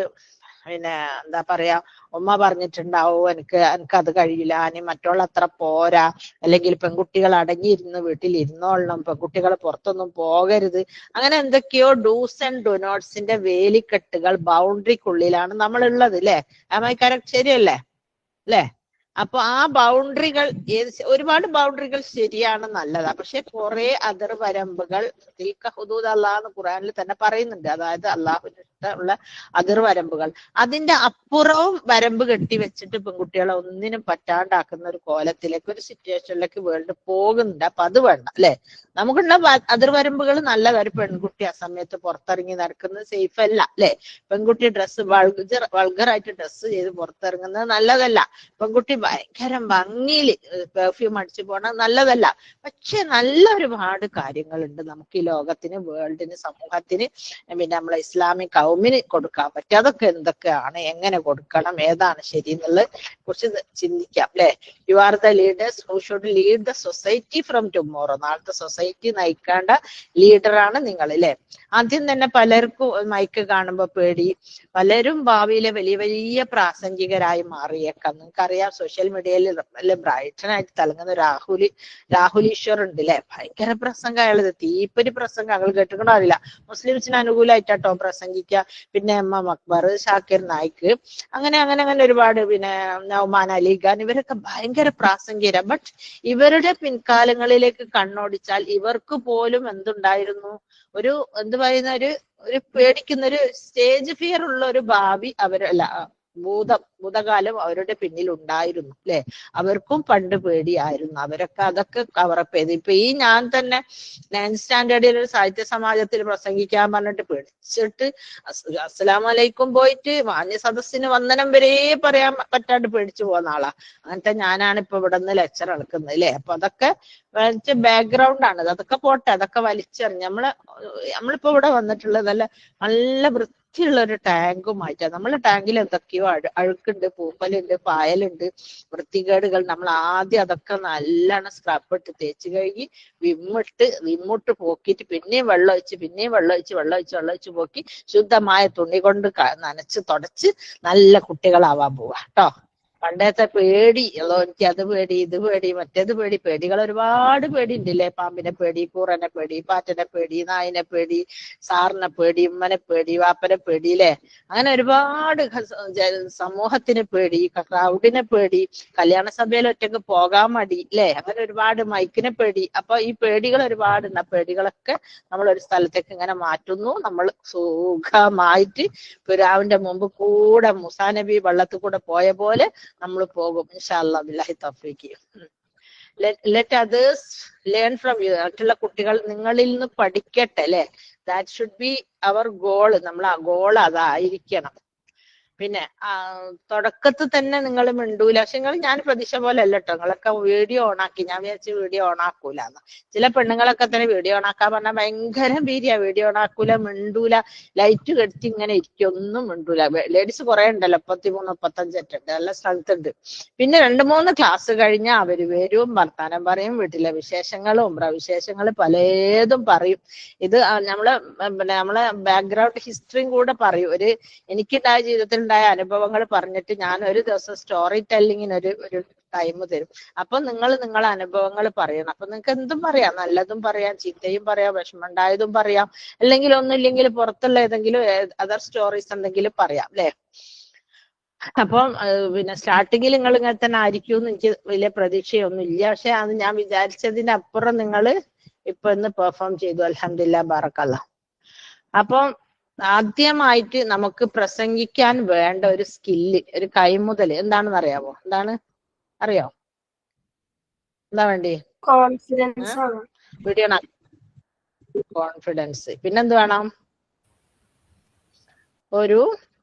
പിന്നെ എന്താ പറയാ, ഉമ്മ പറഞ്ഞിട്ടുണ്ടാവും എനിക്കത് കഴിയില്ല, ഇനി മറ്റുള്ള അത്ര പോരാ, അല്ലെങ്കിൽ പെൺകുട്ടികൾ അടങ്ങിയിരുന്ന് വീട്ടിൽ ഇരുന്നോളണം, പെൺകുട്ടികൾ പുറത്തൊന്നും പോകരുത്, അങ്ങനെ എന്തൊക്കെയോ ഡൂസ് ആൻഡ് ഡു നോട്ട്സിന്റെ വേലിക്കെട്ടുകൾ ബൗണ്ടറിക്കുള്ളിലാണ് നമ്മൾ ഉള്ളത് അല്ലെ. കറക്റ്റ് ശരിയല്ലേ അല്ലെ? അപ്പൊ ആ ബൗണ്ടറികൾ ഒരുപാട് ബൗണ്ടറികൾ ശരിയാണ്, നല്ലതാ. പക്ഷെ കുറെ അതിർവരമ്പുകൾ ഹുദൂദ് അല്ലാഹ് ഖുർആനിൽ തന്നെ പറയുന്നുണ്ട്. അതായത് അള്ളാഹുവിന് ഇഷ്ടമുള്ള അതിർവരമ്പുകൾ, അതിന്റെ അപ്പുറവും വരമ്പ് കെട്ടിവെച്ചിട്ട് പെൺകുട്ടികളെ ഒന്നിനും പറ്റാണ്ടാക്കുന്ന ഒരു കോലത്തിലേക്ക്, ഒരു സിറ്റുവേഷനിലേക്ക് വേൾഡ് പോകുന്നുണ്ട്. അപ്പൊ അത് വേണ്ട അല്ലെ. നമുക്കുള്ള അതിർവരമ്പുകൾ നല്ലതാ. ഒരു പെൺകുട്ടി ആ സമയത്ത് പുറത്തിറങ്ങി നടക്കുന്നത് സേഫ് അല്ല അല്ലെ. പെൺകുട്ടി ഡ്രസ്സ് വൾഗറായിട്ട് ഡ്രസ്സ് ചെയ്ത് പുറത്തിറങ്ങുന്നത് നല്ലതല്ല. പെൺകുട്ടി ഭയങ്കര ഭംഗിയിൽ പെർഫ്യൂം അടിച്ചു പോണത് നല്ലതല്ല. പക്ഷെ നല്ല ഒരുപാട് കാര്യങ്ങളുണ്ട് നമുക്ക് ഈ ലോകത്തിന്, വേൾഡിന്, സമൂഹത്തിന്, പിന്നെ നമ്മളെ ഇസ്ലാമിക് കൗമിന് കൊടുക്കാൻ പറ്റും. അതൊക്കെ എന്തൊക്കെയാണ്, എങ്ങനെ കൊടുക്കണം, ഏതാണ് ശരി എന്നുള്ളത് കുറിച്ച് ചിന്തിക്കാം അല്ലെ. You are the leaders who should lead the society from tomorrow. നാളത്തെ സൊസൈറ്റി നയിക്കേണ്ട ലീഡറാണ് നിങ്ങൾ അല്ലെ. ആദ്യം തന്നെ പലർക്കും മൈക്ക് കാണുമ്പോൾ പേടി, പലരും ഭാവിയിലെ വലിയ വലിയ പ്രാസംഗികരായി മാറിയേക്കാം. നിങ്ങൾക്കറിയാം സോഷ്യൽ മീഡിയയിൽ നല്ല ബ്രൈറ്റനായിട്ട് തിളങ്ങുന്ന രാഹുൽ ഈശ്വർ ഉണ്ട് അല്ലെ. ഭയങ്കര പ്രസംഗം അയാളത്, തീപ്പൊരി പ്രസംഗം. അയാൾ കേട്ടിക്കണോ അറിയില്ല. മുസ്ലിംസിന് അനുകൂലമായിട്ടോ പ്രസംഗിക്കുക. പിന്നെ എം അക്ബർ, ഷാക്കിർ നായിക്ക്, അങ്ങനെ ഒരുപാട്, പിന്നെ നൗമാൻ അലി ഖാൻ, ഇവരൊക്കെ ഭയങ്കര പ്രാസംഗികരാ. ബട്ട് ഇവരുടെ പിൻകാലങ്ങളിലേക്ക് കണ്ണോടിച്ചാൽ ഇവർക്ക് പോലും എന്തുണ്ടായിരുന്നു, ഒരു എന്ത് പറയുന്ന ഒരു പേടിക്കുന്ന ഒരു സ്റ്റേജ് ഫിയർ ഉള്ള ഒരു ഭാവി അവരല്ല ഭൂതകാലം അവരുടെ പിന്നിൽ ഉണ്ടായിരുന്നു അല്ലെ. അവർക്കും പണ്ട് പേടിയായിരുന്നു. അവരൊക്കെ അതൊക്കെ കവറപ്പ് ചെയ്ത്. ഇപ്പൊ ഈ ഞാൻ തന്നെ 9th സ്റ്റാൻഡേർഡിൽ ഒരു സാഹിത്യ സമാജത്തിൽ പ്രസംഗിക്കാൻ പറഞ്ഞിട്ട് പേടിച്ചിട്ട് അസ്സലാമലൈക്കും പോയിട്ട് മാന്യ സദസ്സിന് വന്ദനം വരെ പറയാൻ പറ്റാണ്ട് പേടിച്ചു പോകുന്ന ആളാ. അങ്ങനത്തെ ഞാനാണ് ഇപ്പൊ ഇവിടെ നിന്ന് ലെക്ചർ എടുക്കുന്നത് അല്ലെ. അപ്പൊ അതൊക്കെ ബാക്ക്ഗ്രൗണ്ട് ആണ്. അതൊക്കെ പോട്ടെ, അതൊക്കെ വലിച്ചെറിഞ്ഞ് നമ്മളിപ്പോ ഇവിടെ വന്നിട്ടുള്ളതല്ല നല്ല വൃത്തിയുള്ള ഒരു ടാങ്കുമായിട്ടാണ്. നമ്മളെ ടാങ്കിൽ എന്തൊക്കെയോ അഴുക്കുണ്ട്, പൂപ്പലുണ്ട്, പായലുണ്ട്, വൃത്തികേടുകൾ. നമ്മൾ ആദ്യം അതൊക്കെ നല്ലോണം സ്ക്രബ് ഇട്ട് തേച്ച് കഴുകി വിമ്മിട്ട് പോക്കിയിട്ട് പിന്നെയും വെള്ളം ഒഴിച്ച് പോക്കി ശുദ്ധമായ തുണി കൊണ്ട് നനച്ച് തുടച്ച് നല്ല കുട്ടികളാവാൻ പോവാ കേട്ടോ. പണ്ടത്തെ പേടി, എനിക്ക് അത് പേടി, ഇത് പേടി, മറ്റേത് പേടി, പേടികൾ ഒരുപാട് പേടി ഉണ്ടല്ലേ. പാമ്പിനെ പേടി, കൂറനെ പേടി, പാറ്റനെ പേടി, നായിനെ പേടി, സാറിനെ പേടി, ഉമ്മനെ പേടി, വാപ്പനെ പേടി അല്ലെ. അങ്ങനെ ഒരുപാട് സമൂഹത്തിന് പേടി, ക്രൗഡിനെ പേടി, കല്യാണ സഭയിൽ ഒറ്റക്ക് പോകാൻ മടി അല്ലെ. അങ്ങനെ ഒരുപാട് മൈക്കിനെ പേടി. അപ്പൊ ഈ പേടികൾ ഒരുപാടുണ്ട്. ആ പേടികളൊക്കെ നമ്മൾ ഒരു സ്ഥലത്തേക്ക് ഇങ്ങനെ മാറ്റുന്നു. നമ്മൾ സുഖമായിട്ട് ഫിർഔന്റെ മുമ്പ് കൂടെ മൂസാ നബി വെള്ളത്തിൽ കൂടെ പോയ പോലെ നമ്മൾ പോകും ഇൻഷാ അല്ലാഹ്. ബില്ലാഹി തൗഫീഖ്. Let others learn from you. മറ്റുള്ള കുട്ടികൾ നിങ്ങളിൽ നിന്ന് പഠിക്കട്ടെ അല്ലെ. That should be our goal. നമ്മൾ ആ ഗോൾ അതായിരിക്കണം. പിന്നെ തുടക്കത്തിൽ തന്നെ നിങ്ങൾ മിണ്ടൂല. പക്ഷെ ഞാൻ പ്രതീക്ഷ പോലെ അല്ല കേട്ടോ. നിങ്ങളൊക്കെ വീഡിയോ ഓണാക്കി. ഞാൻ വിചാരിച്ചു വീഡിയോ ഓണാക്കൂലെന്ന്. ചില പെണ്ണുങ്ങളൊക്കെ തന്നെ വീഡിയോ ഓണാക്കാൻ പറഞ്ഞാൽ ഭയങ്കര ഭീതിയാ. വീഡിയോ ഓണാക്കൂല, മിണ്ടൂല, ലൈറ്റ് കെടുത്തി ഇങ്ങനെ ഇരിക്കും, ഒന്നും മിണ്ടൂല. ലേഡീസ് കുറെ ഉണ്ടല്ലോ, 33-35 ഉണ്ട്, നല്ല സ്ട്രെങ്ത് ഉണ്ട്. പിന്നെ 2-3 ക്ലാസ് കഴിഞ്ഞാൽ അവര് വരും, വർത്താനം പറയും, വീട്ടിലെ വിശേഷങ്ങളും ഉംറ പലതും പറയും. ഇത് നമ്മളെ ബാക്ക്ഗ്രൗണ്ട് ഹിസ്റ്ററിയും കൂടെ പറയും. എനിക്കുണ്ടായ ജീവിതത്തിൽ അനുഭവങ്ങൾ പറഞ്ഞിട്ട് ഞാൻ ഒരു ദിവസം സ്റ്റോറി ടെല്ലിങ്ങിന് ഒരു ടൈം തരും. അപ്പൊ നിങ്ങളെ അനുഭവങ്ങൾ പറയണം. അപ്പൊ നിങ്ങൾക്ക് എന്തും പറയാം, നല്ലതും പറയാം, ചീത്തയും പറയാം, വിഷമമുണ്ടായതും പറയാം, അല്ലെങ്കിൽ ഒന്നുമില്ലെങ്കിൽ പുറത്തുള്ള ഏതെങ്കിലും അതർ സ്റ്റോറീസ് എന്തെങ്കിലും പറയാം അല്ലെ. അപ്പം പിന്നെ സ്റ്റാർട്ടിങ്ങിൽ നിങ്ങൾ ഇങ്ങനെ തന്നെ ആയിരിക്കും എന്ന് എനിക്ക് വലിയ പ്രതീക്ഷയൊന്നും ഇല്ല. പക്ഷെ അത് ഞാൻ വിചാരിച്ചതിന്റെ അപ്പുറം നിങ്ങൾ ഇപ്പൊ ഇന്ന് പെർഫോം ചെയ്തു. അൽഹംദുലില്ലാ, ബാറക്കല്ലാ. അപ്പം ആദ്യമായിട്ട് നമുക്ക് പ്രസംഗിക്കാൻ വേണ്ട ഒരു സ്കില്ല്, ഒരു കൈമുതൽ എന്താണെന്ന് അറിയാവോ? എന്താണ് അറിയോ? എന്താ വേണ്ടി? കോൺഫിഡൻസ് ആണ്. Video confidence. പിന്നെന്ത് വേണം? ഒരു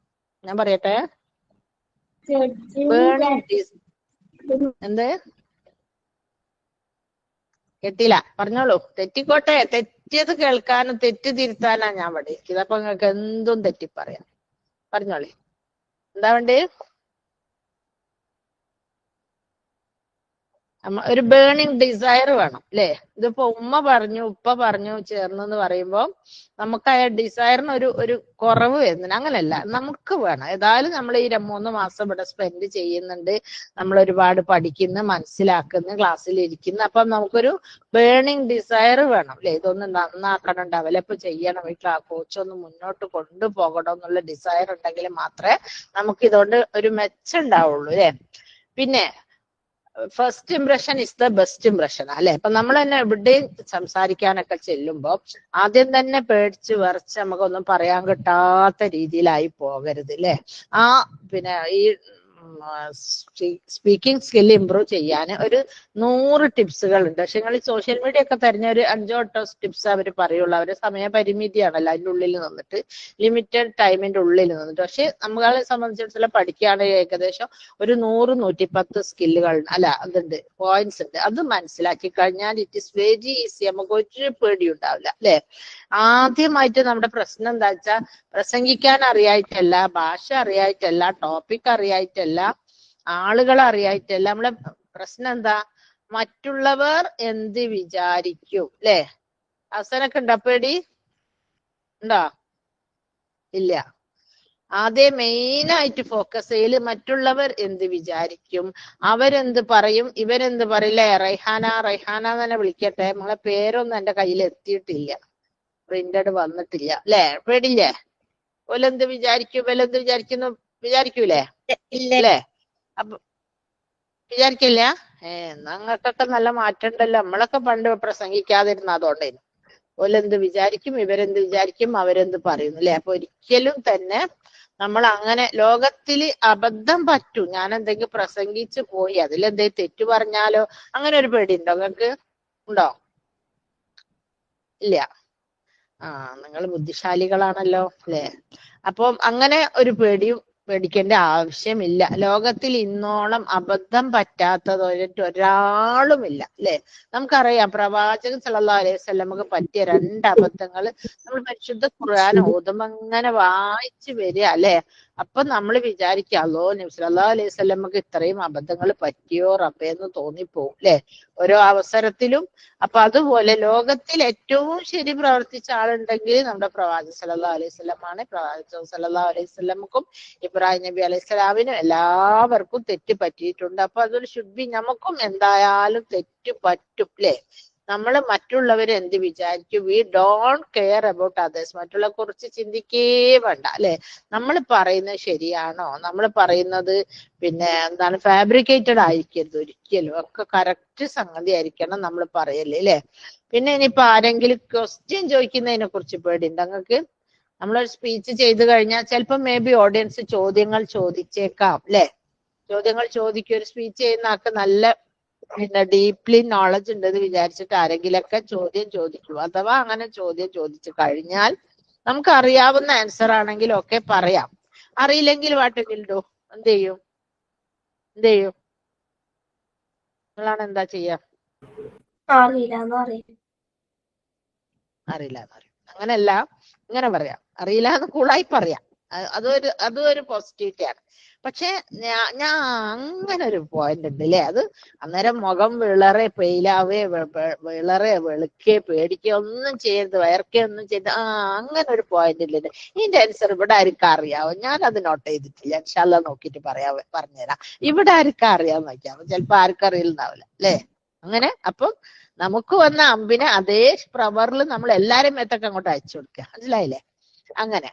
ഞാൻ പറയട്ടെ, എന്ത് കേട്ടില്ല? പറഞ്ഞോളൂ. തെറ്റിക്കോട്ടെ, തെറ്റിയത് കേൾക്കാനും തെറ്റ് തിരുത്താനാ ഞാൻ ഇവിടെ. ഇതപ്പൊ നിങ്ങൾക്ക് എന്തും തെറ്റിപ്പറയാം. പറഞ്ഞോളി, എന്താ വേണ്ടേ? ഒരു ബേണിംഗ് ഡിസയർ വേണം അല്ലേ? ഇതിപ്പോ ഉമ്മ പറഞ്ഞു ഉപ്പ പറഞ്ഞു ചേർന്നെന്ന് പറയുമ്പോ നമുക്ക് ആ ഡിസയറിന് ഒരു കുറവ് വരുന്നുണ്ട്. അങ്ങനെയല്ല, നമുക്ക് വേണം. ഏതായാലും നമ്മൾ ഈ 3 മാസം ഇവിടെ സ്പെൻഡ് ചെയ്യുന്നുണ്ട്, നമ്മൾ ഒരുപാട് പഠിക്കുന്നു, മനസ്സിലാക്കുന്നു, ക്ലാസ്സിൽ ഇരിക്കുന്നു. അപ്പം നമുക്കൊരു ബേണിംഗ് ഡിസയർ വേണം അല്ലെ? ഇതൊന്ന് നന്നാക്കണം, ഡെവലപ്പ് ചെയ്യണം, ഈ കോച്ചൊന്ന് മുന്നോട്ട് കൊണ്ടുപോകണം എന്നുള്ള ഡിസയർ ഉണ്ടെങ്കിൽ മാത്രമേ നമുക്ക് ഇതുകൊണ്ട് ഒരു മെച്ചം ഉണ്ടാവുള്ളൂ അല്ലെ? പിന്നെ first impression is the best impression അല്ലെ? അപ്പൊ നമ്മൾ തന്നെ എവിടെയും സംസാരിക്കാനൊക്കെ ചെല്ലുമ്പോ ആദ്യം തന്നെ പേടിച്ച് വിറച്ച് നമുക്കൊന്നും പറയാൻ കിട്ടാത്ത രീതിയിലായി പോകരുത് അല്ലെ? ആ പിന്നെ ഈ സ്പീക്കിംഗ് സ്കിൽ ഇംപ്രൂവ് ചെയ്യാൻ ഒരു 100 ടിപ്സുകൾ ഉണ്ട്. പക്ഷെ നിങ്ങൾ ഈ സോഷ്യൽ മീഡിയ ഒക്കെ തരുന്ന ഒരു 5-8 ടിപ്സ് അവർ പറയുള്ളൂ. അവര് സമയപരിമിതിയാണല്ലോ, അതിൻ്റെ ഉള്ളിൽ നിന്നിട്ട്, ലിമിറ്റഡ് ടൈമിന്റെ ഉള്ളിൽ നിന്നിട്ട്. പക്ഷെ നമ്മളെ സംബന്ധിച്ചിടത്തോളം പഠിക്കുകയാണെങ്കിൽ ഏകദേശം ഒരു 100-110 സ്കില്ലുകൾ അതുണ്ട്, പോയിന്റ്സ് ഉണ്ട്. അത് മനസ്സിലാക്കി കഴിഞ്ഞാൽ ഇറ്റ് ഇസ് വെരി ഈസി. നമുക്ക് ഒരു പേടി ഉണ്ടാവില്ല അല്ലെ? ആദ്യമായിട്ട് നമ്മുടെ പ്രശ്നം എന്താ വെച്ചാൽ പ്രസംഗിക്കാൻ അറിയായിട്ടല്ല, ഭാഷ അറിയായിട്ടല്ല, ടോപ്പിക് അറിയായിട്ടല്ല, ആളുകൾ അറിയായിട്ടല്ല. നമ്മളെ പ്രശ്നം എന്താ? മറ്റുള്ളവർ എന്ത് വിചാരിക്കും അല്ലെ? അവസാനൊക്കെ ഉണ്ടോ പേടി? ഉണ്ടോ? ഇല്ല. ആദ്യം മെയിനായിട്ട് ഫോക്കസ് ചെയ്യല് മറ്റുള്ളവർ എന്ത് വിചാരിക്കും, അവരെന്ത് പറയും, ഇവരെന്ത് പറയില്ലേ? റൈഹാന റൈഹാന തന്നെ വിളിക്കട്ടെ, നമ്മളെ പേരൊന്നും എന്റെ കയ്യിൽ എത്തിയിട്ടില്ല, പ്രിന്റഡ് വന്നിട്ടില്ല അല്ലെ? പേടില്ലേ? ഓലെന്ത് വിചാരിക്കും, ഇവലെന്ത് വിചാരിക്കുന്നു വിചാരിക്കൂലേ? അല്ലേ? അപ്പൊ വിചാരിക്കില്ല? ഞങ്ങൾക്കൊക്കെ നല്ല മാറ്റം ഉണ്ടല്ലോ. നമ്മളൊക്കെ പണ്ട് പ്രസംഗിക്കാതിരുന്ന അതുകൊണ്ടേനു. ഓലെന്ത് വിചാരിക്കും, ഇവരെന്ത് വിചാരിക്കും, അവരെന്ത് പറയുന്നു അല്ലെ? അപ്പൊ ഒരിക്കലും തന്നെ നമ്മൾ അങ്ങനെ ലോകത്തില് അബദ്ധം പറ്റും. ഞാൻ എന്തെങ്കിലും പ്രസംഗിച്ചു പോയി അതിലെന്തെങ്കിലും തെറ്റു പറഞ്ഞാലോ, അങ്ങനെ ഒരു പേടി ഉണ്ടോ നിങ്ങൾക്ക്? ഉണ്ടോ? ഇല്ല. നിങ്ങൾ ബുദ്ധിശാലികളാണല്ലോ അല്ലെ? അപ്പം അങ്ങനെ ഒരു പേടിക്കേണ്ട ആവശ്യമില്ല. ലോകത്തിൽ ഇന്നോളം അബദ്ധം പറ്റാത്തത് ഒരാളുമില്ല അല്ലെ? നമുക്കറിയാം പ്രവാചകൻ സല്ലല്ലാഹു അലൈഹി വസല്ലമക്ക് പറ്റിയ 2 അബദ്ധങ്ങൾ നമ്മൾ പരിശുദ്ധ ഖുർആൻ ഓതുമ്പോ അങ്ങനെ വായിച്ചു വരിക അല്ലെ? അപ്പൊ നമ്മൾ വിചാരിക്കുക, നബി സല്ലല്ലാഹു അലൈഹി വസല്ലമക്ക് ഇത്രയും അബദ്ധങ്ങൾ പറ്റിയോ റബ്ബേന്ന് തോന്നിപ്പോവും അല്ലെ? ഓരോ അവസരത്തിലും. അപ്പൊ അതുപോലെ ലോകത്തിൽ ഏറ്റവും ശരി പ്രവർത്തിച്ച ആളുണ്ടെങ്കിൽ നമ്മുടെ പ്രവാചകൻ സല്ലല്ലാഹു അലൈഹി വസല്ലമാണ്. പ്രവാചകൻ സല്ലല്ലാഹു അലൈഹി വസല്ലമക്കും ഇബ്രാഹിം നബി അലൈഹി സ്വലാമിനും എല്ലാവർക്കും തെറ്റ് പറ്റിയിട്ടുണ്ട്. അപ്പൊ അതൊരു ശുദ്ധി, നമുക്കും എന്തായാലും തെറ്റ് പറ്റും അല്ലെ? നമ്മൾ മറ്റുള്ളവർ എന്ത് വിചാരിക്കും, we don't care about others. മറ്റുള്ള കുറിച്ച് ചിന്തിക്കേ വേണ്ട അല്ലെ? നമ്മൾ പറയുന്നത് ശരിയാണോ, നമ്മൾ പറയുന്നത് പിന്നെ എന്താണ് ഫാബ്രിക്കേറ്റഡ് ആയിരിക്കരുത് ഒരിക്കലും. ഒക്കെ കറക്റ്റ് സംഗതി ആയിരിക്കണം നമ്മൾ പറയല്ലേ അല്ലെ? പിന്നെ ഇനിയിപ്പോ ആരെങ്കിലും ക്വസ്റ്റ്യൻ ചോദിക്കുന്നതിനെ കുറിച്ച് പേടിയുണ്ട് നിങ്ങൾക്ക്? നമ്മളൊരു സ്പീച്ച് ചെയ്തു കഴിഞ്ഞാൽ ചിലപ്പോൾ മേ ബി ഓഡിയൻസ് ചോദ്യങ്ങൾ ചോദിച്ചേക്കാം അല്ലെ? ചോദ്യങ്ങൾ ചോദിക്കും. ഒരു സ്പീച്ച് ചെയ്യുന്ന ആൾക്ക് നല്ല പിന്നെ ഡീപ്ലി നോളജ് ഉണ്ടെന്ന് വിചാരിച്ചിട്ട് ആരെങ്കിലൊക്കെ ചോദ്യം ചോദിക്കൂ. അഥവാ അങ്ങനെ ചോദ്യം ചോദിച്ചു കഴിഞ്ഞാൽ നമുക്ക് അറിയാവുന്ന ആൻസർ ആണെങ്കിൽ ഒക്കെ പറയാം. അറിയില്ലെങ്കിൽ വാട്ടെങ്കിലോ എന്ത് ചെയ്യും? നിങ്ങളാണ് എന്താ ചെയ്യാ? അറിയില്ല. അങ്ങനെയല്ല, ഇങ്ങനെ പറയാം, അറിയില്ല എന്ന് കൂളായി പറയാം. അതൊരു പോസിറ്റിവിറ്റിയാണ്. പക്ഷെ ഞാൻ അങ്ങനെ ഒരു പോയിന്റ് ഉണ്ട് അല്ലെ? അത് അന്നേരം മുഖം വിളറെ പെയിലാവേ വിളറെ വെളുക്കെ പേടിക്കുക ഒന്നും ചെയ്യരുത്, വയർക്കെ ഒന്നും ചെയ്ത് അങ്ങനെ ഒരു പോയിന്റ് ഇല്ലേ? ഇതിന്റെ ആൻസർ ഇവിടെ ആർക്കും അറിയാവോ? ഞാൻ അത് നോട്ട് ചെയ്തിട്ടില്ല. ഇൻഷാ അല്ലാഹ് നോക്കിയിട്ട് പറഞ്ഞുതരാം. ഇവിടെ ആർക്കും അറിയാന്ന് നോക്കിയാൽ ചിലപ്പോ ആർക്കും അറിയില്ലാവില്ല അല്ലെ? അങ്ങനെ അപ്പം നമുക്ക് വന്ന അമ്പിനെ അതേ പ്രവറിൽ നമ്മൾ എല്ലാരും മേത്തൊക്കെ അങ്ങോട്ട് അയച്ചു കൊടുക്കുക. മനസ്സിലായില്ലേ? അങ്ങനെ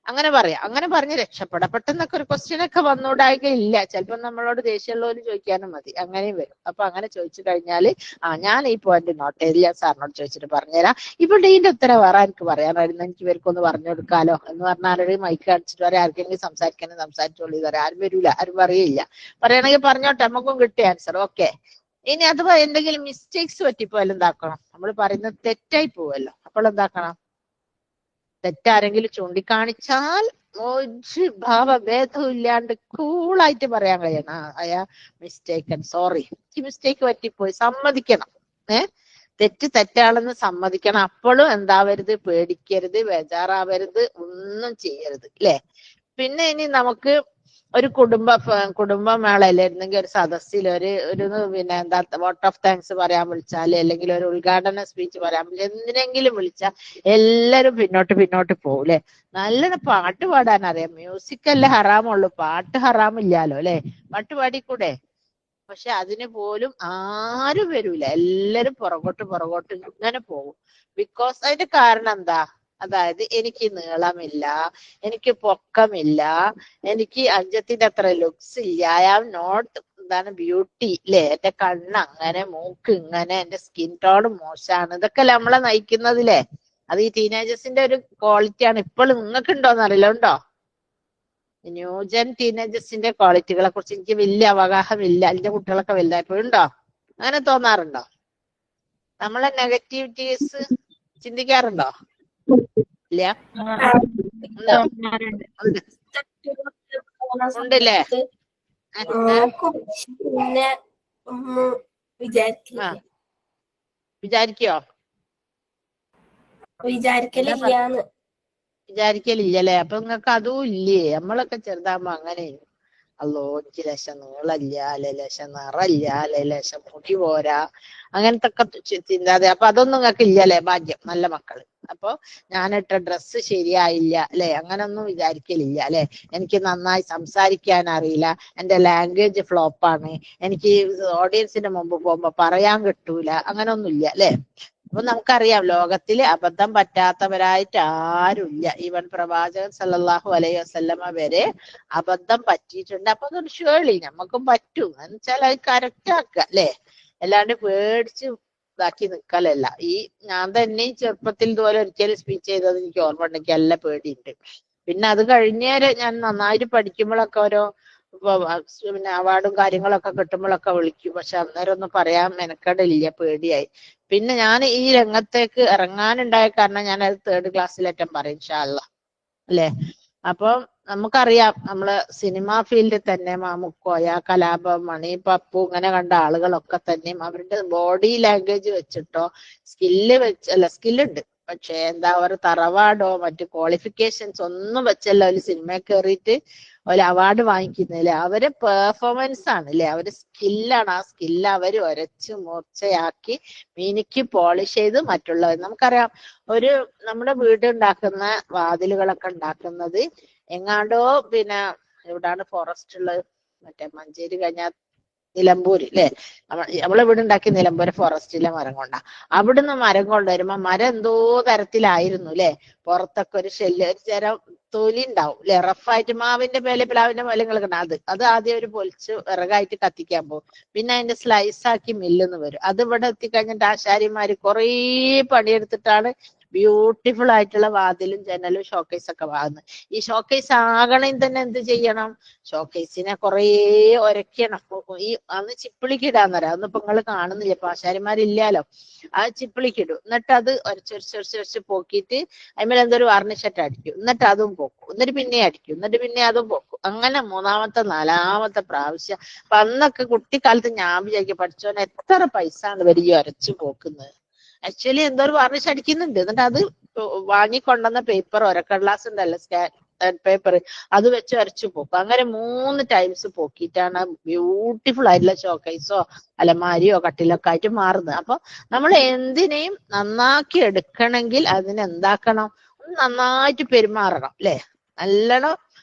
അങ്ങനെ പറയാം, അങ്ങനെ പറഞ്ഞ് രക്ഷപ്പെടാം. പെട്ടെന്നൊക്കെ ഒരു ക്വസ്റ്റ്യൻ ഒക്കെ വന്നുകൂടായില്ല, ചിലപ്പോൾ നമ്മളോട് ദേഷ്യമുള്ളവര് ചോദിക്കാനും മതി, അങ്ങനെയും വരും. അപ്പൊ അങ്ങനെ ചോദിച്ചു കഴിഞ്ഞാൽ ഞാൻ ഈ പോയിന്റ് നോട്ട് ചെയ്ത് ഞാൻ സാറിനോട് ചോദിച്ചിട്ട് പറഞ്ഞുതരാം, ഇവിടെ ഇതിന്റെ ഉത്തരം വേറെ എനിക്ക് പറയാനായിരുന്നു, എനിക്ക് ഇവർക്കൊന്ന് പറഞ്ഞു കൊടുക്കാലോ എന്ന് പറഞ്ഞാൽ മൈക്ക് അടിച്ചിട്ട് വരെ ആർക്കെങ്കിലും സംസാരിച്ചോളൂ ഇതുവരെ ആരും വരൂല, ആരും പറയില്ല. പറയണമെങ്കിൽ പറഞ്ഞോട്ടെ, നമുക്കും കിട്ടിയ ആൻസർ. ഓക്കെ, ഇനി അഥവാ എന്തെങ്കിലും മിസ്റ്റേക്സ് പറ്റിപ്പോയാലും എന്താക്കണം, നമ്മൾ പറയുന്നത് തെറ്റായി പോവല്ലോ, അപ്പോൾ എന്താക്കണം, തെറ്റാരെങ്കിലും ചൂണ്ടിക്കാണിച്ചാൽ ഒരു ഭാവഭേദവും ഇല്ലാണ്ട് കൂളായിട്ട് പറയാൻ കഴിയണം, അയാ മിസ്റ്റേക്കൻ, സോറി, ഈ മിസ്റ്റേക്ക് പറ്റിപ്പോയി, സമ്മതിക്കണം. തെറ്റ് തെറ്റാണെന്ന് സമ്മതിക്കണം. അപ്പോഴും എന്താവരുത്, പേടിക്കരുത്, ബേജാറാവരുത്, ഒന്നും ചെയ്യരുത്, അല്ലേ. പിന്നെ ഇനി നമുക്ക് ഒരു കുടുംബമേളയിലായിരുന്നെങ്കിൽ ഒരു സദസ്സിൽ ഒരു പിന്നെ എന്താ വോട്ട് ഓഫ് താങ്ക്സ് പറയാൻ വിളിച്ചാല്, അല്ലെങ്കിൽ ഒരു ഉദ്ഘാടന സ്പീച്ച് പറയാൻ വിളിച്ചാൽ, എന്തിനെങ്കിലും വിളിച്ചാൽ എല്ലാരും പിന്നോട്ട് പോകൂലേ. നല്ലൊരു പാട്ട് പാടാൻ അറിയാം, മ്യൂസിക് അല്ലേ ഹറാമുള്ളൂ, പാട്ട് ഹറാമില്ലാലോ അല്ലെ, പാട്ട് പാടിക്കൂടെ. പക്ഷെ അതിന് പോലും ആരും വരൂല, എല്ലാരും പുറകോട്ട് ഇങ്ങനെ പോകും. ബിക്കോസ് അതിന്റെ കാരണം എന്താ, അതായത് എനിക്ക് നീളമില്ല, എനിക്ക് പൊക്കമില്ല, എനിക്ക് അഞ്ചത്തിന്റെ അത്ര ലുക്സ് ഇല്ല, ഐ ആം നോട്ട് എന്താണ് ബ്യൂട്ടി അല്ലേ, എന്റെ കണ്ണ് അങ്ങനെ, മൂക്ക് ഇങ്ങനെ, എന്റെ സ്കിൻ ടോൺ മോശമാണ്, ഇതൊക്കെ നമ്മളെ നയിക്കുന്നതില്ലേ. അത് ഈ ടീനേജേഴ്സിന്റെ ഒരു ക്വാളിറ്റിയാണ്. ഇപ്പോഴും നിങ്ങൾക്ക് ഉണ്ടോന്ന് അറിയില്ല, ഉണ്ടോ? ന്യൂജൻ ടീനേജേഴ്സിന്റെ ക്വാളിറ്റികളെ കുറിച്ച് എനിക്ക് വലിയ അവഗാഹമില്ല, എന്റെ കുട്ടികളൊക്കെ വലുതായപ്പോഴുണ്ടോ, അങ്ങനെ തോന്നാറുണ്ടോ? നമ്മളെ നെഗറ്റിവിറ്റീസ് ചിന്തിക്കാറുണ്ടോ? ഇല്ല, ഉണ്ടല്ലേ. പിന്നെ വിചാരിക്കോ? വിചാരിക്കലില്ലല്ലേ. അപ്പൊ നിങ്ങൾക്ക് അതും ഇല്ലേ? നമ്മളൊക്കെ ചെറുതാകുമ്പോ അങ്ങനെ, അല്ലോ എനിക്ക് ലേശം നീളല്ല, അല്ലെ ലേശം നിറല്ല, അല്ലെ ലേശം മുടി പോരാ, അങ്ങനത്തെ ഒക്കെ ചിന്താതെ. അപ്പൊ അതൊന്നും നിങ്ങൾക്ക് ഇല്ലല്ലേ, ഭാഗ്യം, നല്ല മക്കള്. അപ്പൊ ഞാനിട്ട ഡ്രസ്സ് ശരിയായില്ല അല്ലെ, അങ്ങനൊന്നും വിചാരിക്കലില്ല അല്ലെ. എനിക്ക് നന്നായി സംസാരിക്കാൻ അറിയില്ല, എന്റെ ലാംഗ്വേജ് ഫ്ലോപ്പാണ്, എനിക്ക് ഓഡിയൻസിന്റെ മുമ്പ് പോകുമ്പോ പറയാൻ കിട്ടൂല, അങ്ങനൊന്നും ഇല്ല അല്ലെ. അപ്പൊ നമുക്കറിയാം, ലോകത്തില് അബദ്ധം പറ്റാത്തവരായിട്ട് ആരുമില്ല. ഈവൻ പ്രവാചകൻ സല്ലല്ലാഹു അലൈഹി വസല്ലമ വരെ അബദ്ധം പറ്റിയിട്ടുണ്ട്. അപ്പൊ അതൊരു ഷേർലി നമുക്കും പറ്റും എന്ന് വെച്ചാൽ അത് കറക്റ്റ് ആക്കുക അല്ലെ, അല്ലാണ്ട് പേടിച്ച് ഇതാക്കി നിക്കലല്ല. ഈ ഞാൻ തന്നെ ചെറുപ്പത്തിൽ ഇതുപോലെ ഒരിക്കലും സ്പീച്ച് ചെയ്തത് എനിക്ക് ഓർമ്മ ഉണ്ട്, എനിക്ക് നല്ല പേടിയുണ്ട്. പിന്നെ അത് കഴിഞ്ഞേരെ ഞാൻ നന്നായിട്ട് പഠിക്കുമ്പോഴൊക്കെ ഓരോ പിന്നെ അവാർഡും കാര്യങ്ങളൊക്കെ കിട്ടുമ്പോഴൊക്കെ വിളിക്കും. പക്ഷെ അന്നേരം ഒന്നും പറയാൻ മെനക്കെടില്ല, പേടിയായി. പിന്നെ ഞാൻ ഈ രംഗത്തേക്ക് ഇറങ്ങാനുണ്ടായ കാരണം ഞാൻ അത് 3rd ക്ലാസ്സിലേറ്റം പറയും ഇൻഷാ അല്ലാഹ് അല്ലെ. അപ്പം നമുക്കറിയാം, നമ്മള് സിനിമാ ഫീൽഡിൽ തന്നെ മാമുക്കോയ, കലാപം, മണി, പപ്പു ഇങ്ങനെ കണ്ട ആളുകളൊക്കെ തന്നെയും അവരുടെ ബോഡി ലാംഗ്വേജ് വെച്ചിട്ടോ സ്കില്ലുണ്ട്, പക്ഷെ എന്താ ഒരു തറവാടോ മറ്റു ക്വാളിഫിക്കേഷൻസ് ഒന്നും വെച്ചല്ല ഒരു സിനിമയിൽ കയറിയിട്ട് ഒരു അവാർഡ് വാങ്ങിക്കുന്നില്ല. അവരെ പെർഫോമൻസ് ആണ് അല്ലെ, അവര് സ്കില്ലാണ്. ആ സ്കില്ല് അവര് ഒരച്ച് മൂർച്ചയാക്കി മിനുക്കി പോളിഷ് ചെയ്ത് മറ്റുള്ളവർ. നമുക്കറിയാം, നമ്മുടെ വീട് ഉണ്ടാക്കുന്ന വാതിലുകളൊക്കെ ഉണ്ടാക്കുന്നത് എങ്ങാണ്ടോ പിന്നെ എവിടാണ് ഫോറസ്റ്റ് ഉള്ളത്, മറ്റേ മഞ്ചേരി കഴിഞ്ഞാൽ നിലമ്പൂര് അല്ലെ. നമ്മളെ വീട് ഉണ്ടാക്കി നിലമ്പൂര് ഫോറസ്റ്റിലെ മരം കൊണ്ടാ. അവിടുന്ന് മരം കൊണ്ടുവരുമ്പോ മരം എന്തോ തരത്തിലായിരുന്നു അല്ലെ. പുറത്തൊക്കെ ഒരു ഷെല്ല്, ഒരു തരം തൊലി ഉണ്ടാവും അല്ലെ, റഫായിട്ട്. മാവിന്റെ മേലെ പ്ലാവിന്റെ മേലെ കിടക്കണം, അത് ആദ്യം ഒരു പൊളിച്ച് വിറകായിട്ട് കത്തിക്കാൻ പോകും. പിന്നെ അതിന്റെ സ്ലൈസ് ആക്കി മില്ലെന്ന് വരും. അത് ഇവിടെ എത്തിക്കഴിഞ്ഞിട്ട് ആശാരിമാര് കുറേ പണിയെടുത്തിട്ടാണ് ബ്യൂട്ടിഫുൾ ആയിട്ടുള്ള വാതിലും ജനലും ഷോക്കേസ് ഒക്കെ വാങ്ങുന്നത്. ഈ ഷോക്കേസ് ആകണമെങ്കിൽ തന്നെ എന്ത് ചെയ്യണം, ഷോക്കേസിനെ കുറേ ഒരക്കണം. ഈ അന്ന് ചിപ്പിളിക്കിടാന്നറിയാം, അതൊന്നും ഇപ്പൊ നിങ്ങൾ കാണുന്നില്ല, ഇപ്പൊ ആശാരിമാരില്ലാലോ. അത് ചിപ്പിളിക്കിടും, എന്നിട്ട് അത് ഒരച്ച് പോക്കിയിട്ട് അതിന്മേൽ എന്തൊരു വാർണിഷട്ട് അടിക്കും, എന്നിട്ട് അതും പോക്കും, എന്നിട്ട് പിന്നെ അടിക്കും, എന്നിട്ട് പിന്നെ അതും പോക്കും. അങ്ങനെ 3ാമത്തെ 4ാമത്തെ പ്രാവശ്യം. അപ്പൊ അന്നൊക്കെ കുട്ടിക്കാലത്ത് ഞാൻ വിചാരിക്കും, പഠിച്ചോനെ എത്ര പൈസ ആണ് ഇവര് ഈ ഒരച്ചു പോക്കുന്നത്. ആക്ച്വലി എന്തോ ഒരു വാർണിഷ് അടിക്കുന്നുണ്ട്, എന്നിട്ട് അത് വാങ്ങിക്കൊണ്ടുവന്ന പേപ്പർ ഒരക്കടലാസ് ഉണ്ടല്ലോ, പേപ്പർ, അത് വെച്ച് വരച്ചു പോക്കും. അങ്ങനെ 3 ടൈംസ് പോക്കിയിട്ടാണ് ബ്യൂട്ടിഫുൾ ആയിട്ടുള്ള ഷോക്കേസോ അലമാരിയോ കട്ടിലൊക്കെ ആയിട്ട് മാറുന്നത്. അപ്പൊ നമ്മൾ എന്തിനേയും നന്നാക്കി എടുക്കണമെങ്കിൽ അതിനെന്താക്കണം, നന്നായിട്ട് പെരുമാറണം അല്ലെ. നല്ലോണം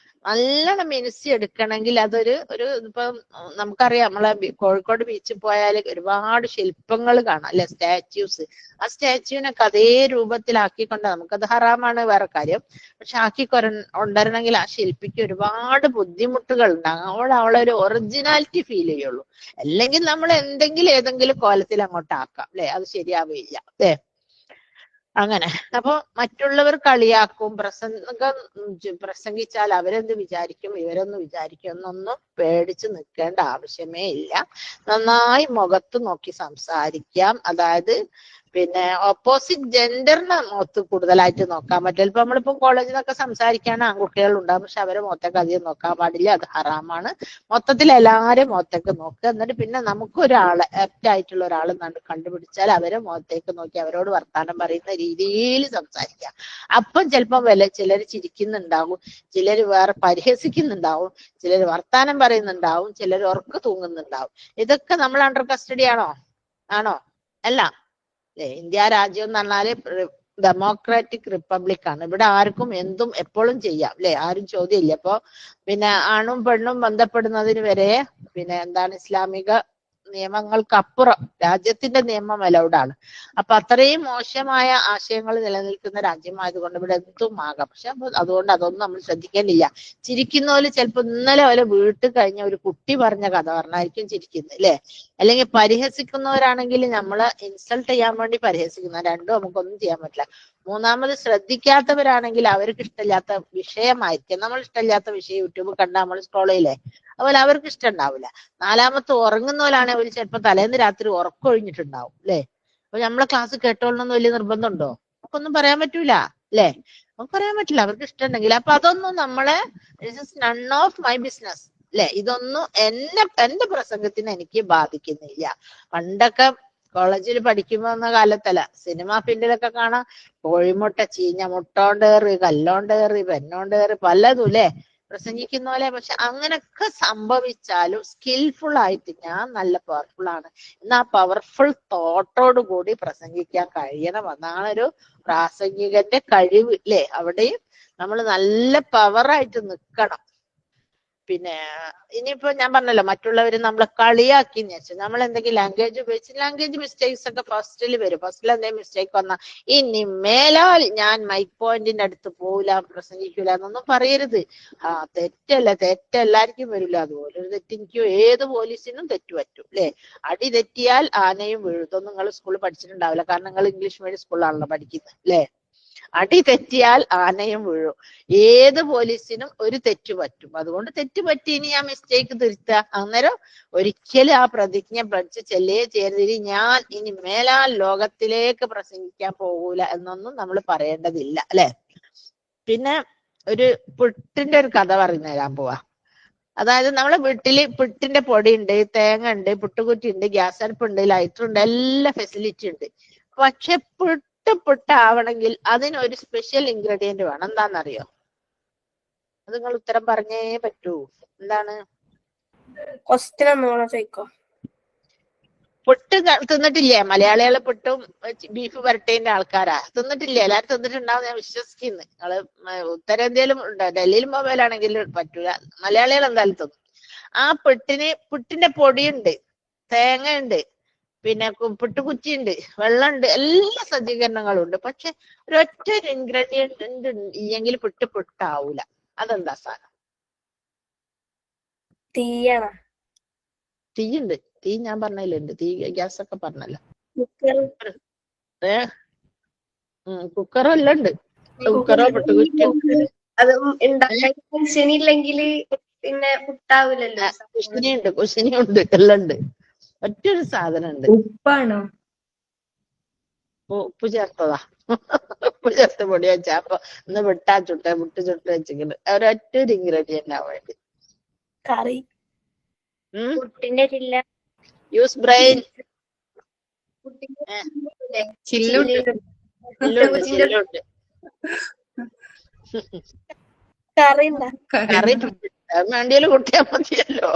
നല്ലോണം മിനുസി എടുക്കണമെങ്കിൽ അതൊരു ഇപ്പം നമുക്കറിയാം, നമ്മളെ കോഴിക്കോട് ബീച്ചിൽ പോയാൽ ഒരുപാട് ശില്പങ്ങൾ കാണാം അല്ലെ, സ്റ്റാച്യൂസ്. ആ സ്റ്റാച്യൂവിനൊക്കെ അതേ രൂപത്തിലാക്കിക്കൊണ്ട്, നമുക്കത് ഹറാമാണ് വേറെ കാര്യം, പക്ഷെ കൊണ്ടുവരണമെങ്കിൽ ആ ശില്പിക്ക് ഒരുപാട് ബുദ്ധിമുട്ടുകൾ ഉണ്ടാകും. അവളെ ഒരു ഒറിജിനാലിറ്റി ഫീൽ ചെയ്യുള്ളൂ. അല്ലെങ്കിൽ നമ്മൾ ഏതെങ്കിലും കോലത്തിൽ അങ്ങോട്ട് ആക്കാം അല്ലെ, അത് ശരിയാവില്ല അല്ലേ. അങ്ങനെ അപ്പൊ മറ്റുള്ളവർ കളിയാക്കും, പ്രസംഗിച്ചാൽ അവരെന്ത് വിചാരിക്കും, ഇവരൊന്ന് വിചാരിക്കും എന്നൊന്നും പേടിച്ച് നിൽക്കേണ്ട ആവശ്യമേ ഇല്ല. നന്നായി മുഖത്ത് നോക്കി സംസാരിക്കാം. അതായത് പിന്നെ ഓപ്പോസിറ്റ് ജെൻഡറിനെ മുഖത്ത് കൂടുതലായിട്ട് നോക്കാൻ പറ്റില്ല. ഇപ്പൊ നമ്മളിപ്പോ കോളേജിൽ നിന്നൊക്കെ സംസാരിക്കാണ്, ആൺകുട്ടികൾ ഉണ്ടാകും, പക്ഷെ അവരെ മുഖത്തേക്ക് അധികം നോക്കാൻ പാടില്ല, അത് ഹറാമാണ്. മൊത്തത്തിൽ എല്ലാവരും മുഖത്തേക്ക് നോക്കുക. എന്നിട്ട് പിന്നെ നമുക്ക് ഒരാളെ ആപ്റ്റ് ആയിട്ടുള്ള ഒരാൾ കണ്ടുപിടിച്ചാൽ അവരെ മുഖത്തേക്ക് നോക്കി അവരോട് വർത്താനം പറയുന്ന രീതിയിൽ സംസാരിക്കാം. അപ്പം ചിലപ്പം ചിലർ ചിരിക്കുന്നുണ്ടാവും, ചിലർ വേറെ പരിഹസിക്കുന്നുണ്ടാവും, ചിലർ വർത്താനം പറയുന്നുണ്ടാവും, ചിലർ ഉറക്ക തൂങ്ങുന്നുണ്ടാവും. ഇതൊക്കെ നമ്മൾ അണ്ടർ കസ്റ്റഡി ആണോ? അല്ല. ഇന്ത്യ രാജ്യം എന്ന് പറഞ്ഞാല് ഡെമോക്രാറ്റിക് റിപ്പബ്ലിക് ആണ്. ഇവിടെ ആർക്കും എന്തും എപ്പോഴും ചെയ്യാം അല്ലെ, ആരും ചോദ്യമില്ല. അപ്പൊ പിന്നെ ആണും പെണ്ണും ബന്ധപ്പെടുന്നതിന് വരെ പിന്നെ ഇസ്ലാമിക നിയമങ്ങൾക്കപ്പുറം രാജ്യത്തിന്റെ നിയമം അലൗഡാണ്. അപ്പൊ അത്രയും മോശമായ ആശയങ്ങൾ നിലനിൽക്കുന്ന രാജ്യമായതുകൊണ്ട് ഇവിടെ എന്തും ആകാം. പക്ഷെ അതുകൊണ്ട് അതൊന്നും നമ്മൾ ശ്രദ്ധിക്കേണ്ടില്ല. ചിരിക്കുന്ന പോലെ ചിലപ്പോ ഇന്നലെ പോലെ വീട്ടിൽ കഴിഞ്ഞ ഒരു കുട്ടി പറഞ്ഞ കഥ പറഞ്ഞായിരിക്കും ചിരിക്കുന്നത് അല്ലെ. അല്ലെങ്കിൽ പരിഹസിക്കുന്നവരാണെങ്കിൽ നമ്മളെ ഇൻസൾട്ട് ചെയ്യാൻ വേണ്ടി പരിഹസിക്കുന്ന, രണ്ടും നമുക്കൊന്നും ചെയ്യാൻ പറ്റില്ല. മൂന്നാമത് ശ്രദ്ധിക്കാത്തവരാണെങ്കിൽ അവർക്ക് ഇഷ്ടമില്ലാത്ത വിഷയമായിരിക്കും. നമ്മൾ ഇഷ്ടമില്ലാത്ത വിഷയം യൂട്യൂബ് കണ്ടാൽ നമ്മൾ സ്ക്രോൾ ചെയ്യില്ലേ, അതുപോലെ അവർക്ക് ഇഷ്ടം ഉണ്ടാവില്ല. നാലാമത്തെ ഉറങ്ങുന്നവരാണെങ്കിൽ അവർ ചിലപ്പോൾ തലേന്ന് രാത്രി ഉറക്കൊഴിഞ്ഞിട്ടുണ്ടാവും അല്ലെ. അപ്പൊ നമ്മളെ ക്ലാസ് കേട്ടോളണമെന്ന് വലിയ നിർബന്ധമുണ്ടോ? നമുക്കൊന്നും പറയാൻ പറ്റൂല അല്ലെ, നമുക്ക് പറയാൻ പറ്റില്ല, അവർക്ക് ഇഷ്ടമുണ്ടെങ്കിൽ. അപ്പൊ അതൊന്നും നമ്മളെ നൺ ഓഫ് മൈ ബിസിനസ് അല്ലെ, ഇതൊന്നും എന്റെ പ്രസംഗത്തിന് എനിക്ക് ബാധിക്കുന്നില്ല. പണ്ടൊക്കെ കോളേജിൽ പഠിക്കുമ്പോ എന്ന കാലത്തല്ല, സിനിമാ ഫീൽഡിലൊക്കെ കാണാം, കോഴിമുട്ട, ചീഞ്ഞ മുട്ടോണ്ടേറി, കല്ലോണ്ടേറി, പെന്നോണ്ടേറി, പലതും അല്ലെ പ്രസംഗിക്കുന്ന പോലെ. പക്ഷെ അങ്ങനൊക്കെ സംഭവിച്ചാലും സ്കിൽഫുൾ ആയിട്ട് ഞാൻ നല്ല പവർഫുൾ ആണ് എന്നാ പവർഫുൾ തോട്ടോട് കൂടി പ്രസംഗിക്കാൻ കഴിയണം. എന്നാണ് ഒരു പ്രാസംഗികന്റെ കഴിവ് അല്ലെ. അവിടെയും നമ്മൾ നല്ല പവറായിട്ട് നിൽക്കണം. പിന്നെ ഇനിയിപ്പോ ഞാൻ പറഞ്ഞല്ലോ, മറ്റുള്ളവര് നമ്മളെ കളിയാക്കിന്ന് വെച്ചാൽ നമ്മൾ എന്തെങ്കിലും ലാംഗ്വേജ് ഉപയോഗിച്ച് ലാംഗ്വേജ് മിസ്റ്റേക്സ് ഒക്കെ ഫസ്റ്റിൽ വരും. ഫസ്റ്റിൽ എന്തെങ്കിലും മിസ്റ്റേക്ക് വന്നാൽ ഇനി മേലാൽ ഞാൻ മൈക്ക് പോയിന്റിന്റെ അടുത്ത് പോവില്ല, പ്രസംഗിക്കൂല എന്നൊന്നും പറയരുത്. തെറ്റെല്ലാവർക്കും വരില്ല. അതുപോലെ ഒരു തെറ്റെനിക്കോ ഏത് പോലീസിനും തെറ്റു പറ്റും അല്ലെ. അടി തെറ്റിയാൽ ആനയും വീഴും. ഇതൊന്നും നിങ്ങൾ സ്കൂളിൽ പഠിച്ചിട്ടുണ്ടാവില്ല, കാരണം നിങ്ങൾ ഇംഗ്ലീഷ് മീഡിയം സ്കൂളിലാണല്ലോ പഠിക്കുന്നത് അല്ലെ. അടി തെറ്റിയാൽ ആനയും വീഴും. ഏത് പോലീസിനും ഒരു തെറ്റ് പറ്റും. അതുകൊണ്ട് തെറ്റ് പറ്റി ഇനി ആ മിസ്റ്റേക്ക് തിരുത്തുക. അന്നേരം ഒരിക്കലും ആ പ്രതിജ്ഞ പഠിച്ച് ചെയ്യരുത്, ഞാൻ ഇനി മേലാൽ ലോകത്തിലേക്ക് പ്രസംഗിക്കാൻ പോകൂല എന്നൊന്നും നമ്മൾ പറയേണ്ടതില്ല അല്ലെ. പിന്നെ ഒരു പുട്ടിന്റെ ഒരു കഥ പറഞ്ഞു തരാൻ പോവാ. അതായത് നമ്മളെ വീട്ടില് പുട്ടിന്റെ പൊടി ഉണ്ട്, തേങ്ങ ഉണ്ട്, പുട്ടുകുറ്റി ഉണ്ട്, ഗ്യാസ് അടുപ്പുണ്ട്, ലൈറ്റർ ഉണ്ട്, എല്ലാ ഫെസിലിറ്റി ഉണ്ട്. പക്ഷെ പുട്ടാവണമെങ്കിൽ അതിനൊരു സ്പെഷ്യൽ ഇൻഗ്രീഡിയന്റ് വേണം. എന്താണെന്നറിയോ? അത് നിങ്ങൾ ഉത്തരം പറഞ്ഞേ പറ്റൂ. എന്താണ്? പുട്ട് തിന്നിട്ടില്ലേ മലയാളികള്? പുട്ടും ബീഫ് വരട്ടേന്റെ ആൾക്കാരാ. തിന്നിട്ടില്ലേ? എല്ലാരും തിന്നിട്ടുണ്ടാവും ഞാൻ വിശ്വസിക്കുന്നു. നിങ്ങള് ഉത്തരേന്ത്യയിലും ഉണ്ട്, ഡൽഹിയിലും മൊബൈലാണെങ്കിൽ പറ്റൂല, മലയാളികൾ എന്തായാലും തിന്നും. ആ പുട്ടിന്റെ പൊടിയുണ്ട്, തേങ്ങ ഉണ്ട്, പിന്നെ പുട്ടുകുറ്റിയുണ്ട്, വെള്ളമുണ്ട്, എല്ലാ സജ്ജീകരണങ്ങളും ഉണ്ട്. പക്ഷെ ഒരൊറ്റ ഇൻഗ്രീഡിയന്റ് ഇല്ലെങ്കിൽ പുട്ടാവൂല. അതെന്താ സാധനം? തീയുണ്ട്. തീ ഞാൻ പറഞ്ഞില്ലുണ്ട്, തീ ഗ്യാസ് ഒക്കെ പറഞ്ഞല്ലോ. കുക്കറോ എല്ലാം ഉണ്ട്. കുക്കറോ പുട്ടുകുറ്റിയോ അത് കുശിനില്ലെങ്കിൽ പിന്നെ പുട്ടാവില്ലല്ലോ. കുശിനിയുണ്ട്, എല്ലാം ഉണ്ട്. ഒറ്റൊരു സാധനം ഉണ്ട്. ഉപ്പാണോ? ഉപ്പ് ചേർത്തതാ. ഉപ്പ് ചേർത്ത് പൊടി വെച്ചാ. അപ്പൊ ഒന്ന് പുട്ട് ചുട്ട് വെച്ചിട്ടുണ്ട്. ഒരൊറ്റ ഒരു ഇൻഗ്രീഡിയന്റ് ആവാൻ വേണ്ടി. കറി യൂസ് ബ്രെയിൻ. ചില്ലുണ്ട്. കറി വേണ്ടിയാലും കൂട്ടിയാൽ മതിയല്ലോ.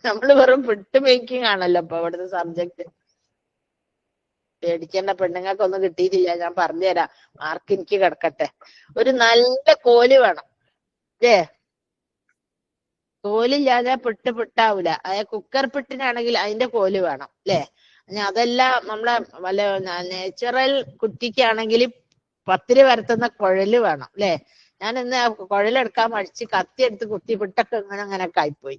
നമ്മള് വെറും പുട്ട് മേക്കിംഗ് ആണല്ലോ അപ്പൊ അവിടുത്തെ സബ്ജക്ട്. പേടിക്കേണ്ട, പെണ്ണുങ്ങൾക്കൊന്നും കിട്ടിയിട്ടില്ല, ഞാൻ പറഞ്ഞുതരാം. മാർക്ക് എനിക്ക് കിടക്കട്ടെ. ഒരു നല്ല കോല് വേണം അല്ലേ. കോലില്ലാതെ പിട്ട് പിട്ടാവൂല. അതായത് കുക്കർ പിട്ടിനാണെങ്കിൽ അതിന്റെ കോല് വേണം അല്ലെ. അതല്ല നമ്മളെ വല്ല നാച്ചുറൽ കുറ്റിക്കാണെങ്കിൽ പത്തിരി വരത്തുന്ന കുഴല് വേണം അല്ലെ. ഞാൻ ഇന്ന് കുഴലെടുക്കാൻ മടിച്ച് കത്തിയെടുത്ത് കുത്തി പിട്ടൊക്കെ അങ്ങനെയൊക്കെ ആയിപ്പോയി.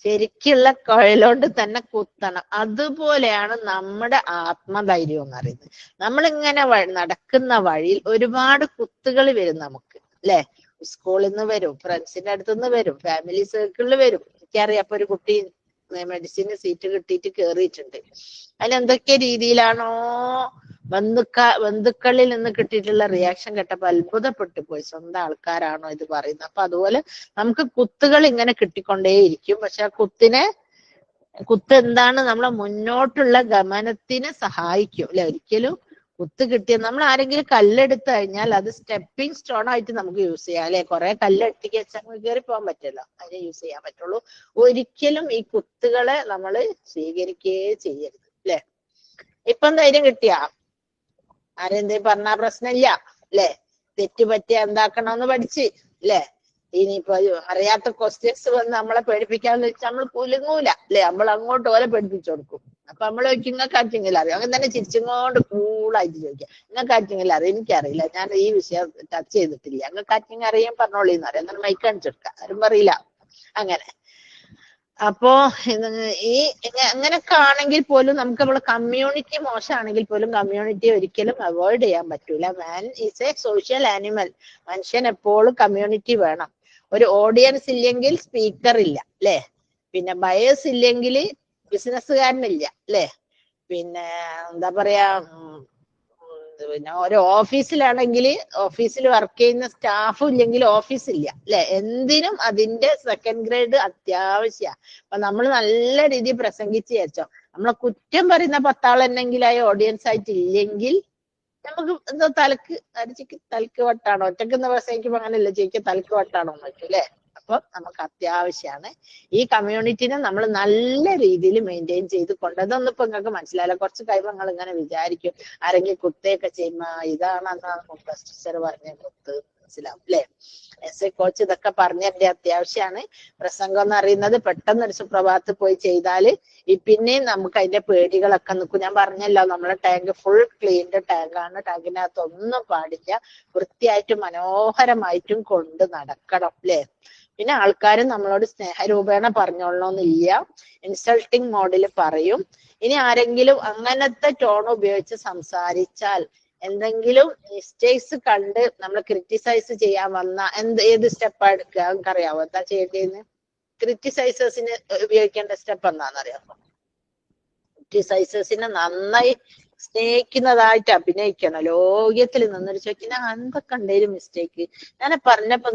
ശരിക്കുള്ള കുഴലോണ്ട് തന്നെ കുത്തണം. അതുപോലെയാണ് നമ്മുടെ ആത്മധൈര്യം എന്ന് പറയുന്നത്. നമ്മളിങ്ങനെ നടക്കുന്ന വഴിയിൽ ഒരുപാട് കുത്തുകൾ വരും നമുക്ക് അല്ലെ. സ്കൂളിൽ നിന്ന് വരും, ഫ്രണ്ട്സിന്റെ അടുത്ത് നിന്ന് വരും, ഫാമിലി സർക്കിളിൽ വരും. എനിക്കറിയാം, അപ്പൊ ഒരു കുട്ടി മെഡിസിന് സീറ്റ് കിട്ടിയിട്ട് കേറിയിട്ടുണ്ട്. അതിലെന്തൊക്കെ രീതിയിലാണോ ബന്ധുക്കളിൽ നിന്ന് കിട്ടിയിട്ടുള്ള റിയാക്ഷൻ കേട്ടപ്പോ അത്ഭുതപ്പെട്ടു പോയി. സ്വന്തം ആൾക്കാരാണോ ഇത് പറയുന്നത്? അപ്പൊ അതുപോലെ നമുക്ക് കുത്തുകൾ ഇങ്ങനെ കിട്ടിക്കൊണ്ടേയിരിക്കും. പക്ഷെ ആ കുത്ത് എന്താണ്? നമ്മളെ മുന്നോട്ടുള്ള ഗമനത്തിന് സഹായിക്കും അല്ലെ. ഒരിക്കലും കുത്ത് കിട്ടിയ നമ്മൾ ആരെങ്കിലും കല്ലെടുത്ത് കഴിഞ്ഞാൽ അത് സ്റ്റെപ്പിംഗ് സ്റ്റോൺ ആയിട്ട് നമുക്ക് യൂസ് ചെയ്യാം അല്ലെ. കുറെ കല്ലെടുത്തിക്ക് വെച്ചാൽ നമുക്ക് കയറി പോകാൻ പറ്റില്ല, അതിനെ യൂസ് ചെയ്യാൻ പറ്റുള്ളൂ. ഒരിക്കലും ഈ കുത്തുകളെ നമ്മൾ സ്വീകരിക്കുകയേ ചെയ്യരുത് അല്ലെ. ഇപ്പം ധൈര്യം കിട്ടിയാ ആരെന്തേ പറഞ്ഞാ പ്രശ്നമില്ല അല്ലെ. തെറ്റുപറ്റിയ എന്താക്കണമെന്ന് പഠിച്ച് അല്ലെ. ഇനിയിപ്പോ അറിയാത്ത ക്വസ്റ്റ്യൻസ് വന്ന് നമ്മളെ പേടിപ്പിക്കാന്ന് വെച്ചാൽ നമ്മൾ കുലുങ്ങൂല അല്ലെ. നമ്മൾ അങ്ങോട്ട് പോലെ പേടിപ്പിച്ചു കൊടുക്കും. അപ്പൊ നമ്മൾ നിങ്ങൾക്ക് ആർക്കെങ്കിലും അറിയാം, അങ്ങനെ തന്നെ ചിരിച്ചുകൊണ്ട് കൂളായിട്ട് ചോദിക്കാം, നിങ്ങൾക്ക് ആർക്കെങ്കിലും അറിയാം? എനിക്കറിയില്ല, ഞാൻ ഈ വിഷയം ടച്ച് ചെയ്തിട്ടില്ല, നിങ്ങൾക്ക് ആർക്കെങ്കിലും അറിയാൻ പറഞ്ഞോളിന്ന് അറിയാം. എന്നാൽ മൈക്ക് കാണിച്ചെടുക്കാം, ആരും പറയില്ല അങ്ങനെ. അപ്പോ ഈ അങ്ങനൊക്കെ ആണെങ്കിൽ പോലും നമുക്ക് നമ്മളെ കമ്മ്യൂണിറ്റി മോശമാണെങ്കിൽ പോലും കമ്മ്യൂണിറ്റി ഒരിക്കലും അവോയ്ഡ് ചെയ്യാൻ പറ്റൂല. Man is A social animal. മനുഷ്യൻ എപ്പോഴും കമ്മ്യൂണിറ്റി വേണം. ഒരു ഓഡിയൻസ് ഇല്ലെങ്കിൽ സ്പീക്കർ ഇല്ല അല്ലെ. പിന്നെ ബയേഴ്സ് ഇല്ലെങ്കിൽ ബിസിനസ്സുകാരനില്ല അല്ലെ. പിന്നെ എന്താ പറയാ, പിന്നെ ഒരു ഓഫീസിലാണെങ്കിൽ ഓഫീസിൽ വർക്ക് ചെയ്യുന്ന സ്റ്റാഫും ഇല്ലെങ്കിൽ ഓഫീസ് ഇല്ല അല്ലെ. എന്തിനും അതിന്റെ സെക്കൻഡ് ഗ്രേഡ് അത്യാവശ്യമാണ്. അപ്പൊ നമ്മൾ നല്ല രീതിയിൽ പ്രസംഗിച്ച് വെച്ചോ, നമ്മളെ കുറ്റം പറയുന്ന 10 ആൾ എന്നെങ്കിലായി ഓഡിയൻസ് ആയിട്ട് ഇല്ലെങ്കിൽ നമുക്ക് എന്തോ തലക്ക് വട്ടാണോ, ഒറ്റയ്ക്ക് പ്രസംഗിക്കുമ്പോ അങ്ങനെയല്ല, ചേക്ക് തലക്ക് വട്ടാണോ എന്നൊക്കെ അല്ലെ. അപ്പൊ നമുക്ക് അത്യാവശ്യമാണ് ഈ കമ്മ്യൂണിറ്റിനെ നമ്മൾ നല്ല രീതിയിൽ മെയിൻറ്റെയിൻ ചെയ്ത് കൊണ്ട്. അതൊന്നും ഇപ്പൊ നിങ്ങൾക്ക് മനസ്സിലായില്ല. കുറച്ച് കഴിയുമ്പോൾ നിങ്ങൾ ഇങ്ങനെ വിചാരിക്കും, ആരെങ്കിലും കുത്തേയൊക്കെ ചെയ്യുമ്പോ ഇതാണെന്നാണ് ടീച്ചർ പറഞ്ഞ കുത്ത്, മനസ്സിലാവും അല്ലെ. എസ് എ കോച്ച് ഇതൊക്കെ പറഞ്ഞതിന്റെ അത്യാവശ്യമാണ്. പ്രസംഗം എന്ന് അറിയുന്നത് പെട്ടെന്ന് ഒരു സുപ്രഭാതത്തിൽ പോയി ചെയ്താല് പിന്നെയും നമുക്ക് അതിന്റെ പേടികളൊക്കെ നിൽക്കും. ഞാൻ പറഞ്ഞല്ലോ, നമ്മളെ ടാങ്ക് ഫുൾ ക്ലീൻഡ് ടാങ്കാണ്. ടാങ്കിനകത്ത് ഒന്നും പാടില്ല, വൃത്തിയായിട്ടും മനോഹരമായിട്ടും കൊണ്ട് നടക്കണം അല്ലെ. പിന്നെ ആൾക്കാരും നമ്മളോട് സ്നേഹരൂപേണ പറഞ്ഞോളണമെന്നില്ല, ഇൻസൾട്ടിങ് മോഡിൽ പറയും. ഇനി ആരെങ്കിലും അങ്ങനത്തെ ടോൺ ഉപയോഗിച്ച് സംസാരിച്ചാൽ, എന്തെങ്കിലും മിസ്റ്റേക്സ് കണ്ട് നമ്മൾ ക്രിറ്റിസൈസ് ചെയ്യാൻ വന്ന ഏത് സ്റ്റെപ്പാ എടുക്കുക നമുക്കറിയാവോ? എന്താ ചെയ്യേണ്ടതെന്ന്? ക്രിറ്റിസൈസേഴ്സിന് ഉപയോഗിക്കേണ്ട സ്റ്റെപ്പ് എന്താണെന്നറിയാമോ? ക്രിറ്റിസൈസേഴ്സിനെ നന്നായി സ്നേഹിക്കുന്നതായിട്ട് അഭിനയിക്കണം. ലോകത്തിൽ നിന്നൊരു ചോദിക്കുന്ന എന്തൊക്കെ ഉണ്ടേലും മിസ്റ്റേക്ക്, ഞാൻ പറഞ്ഞപ്പോ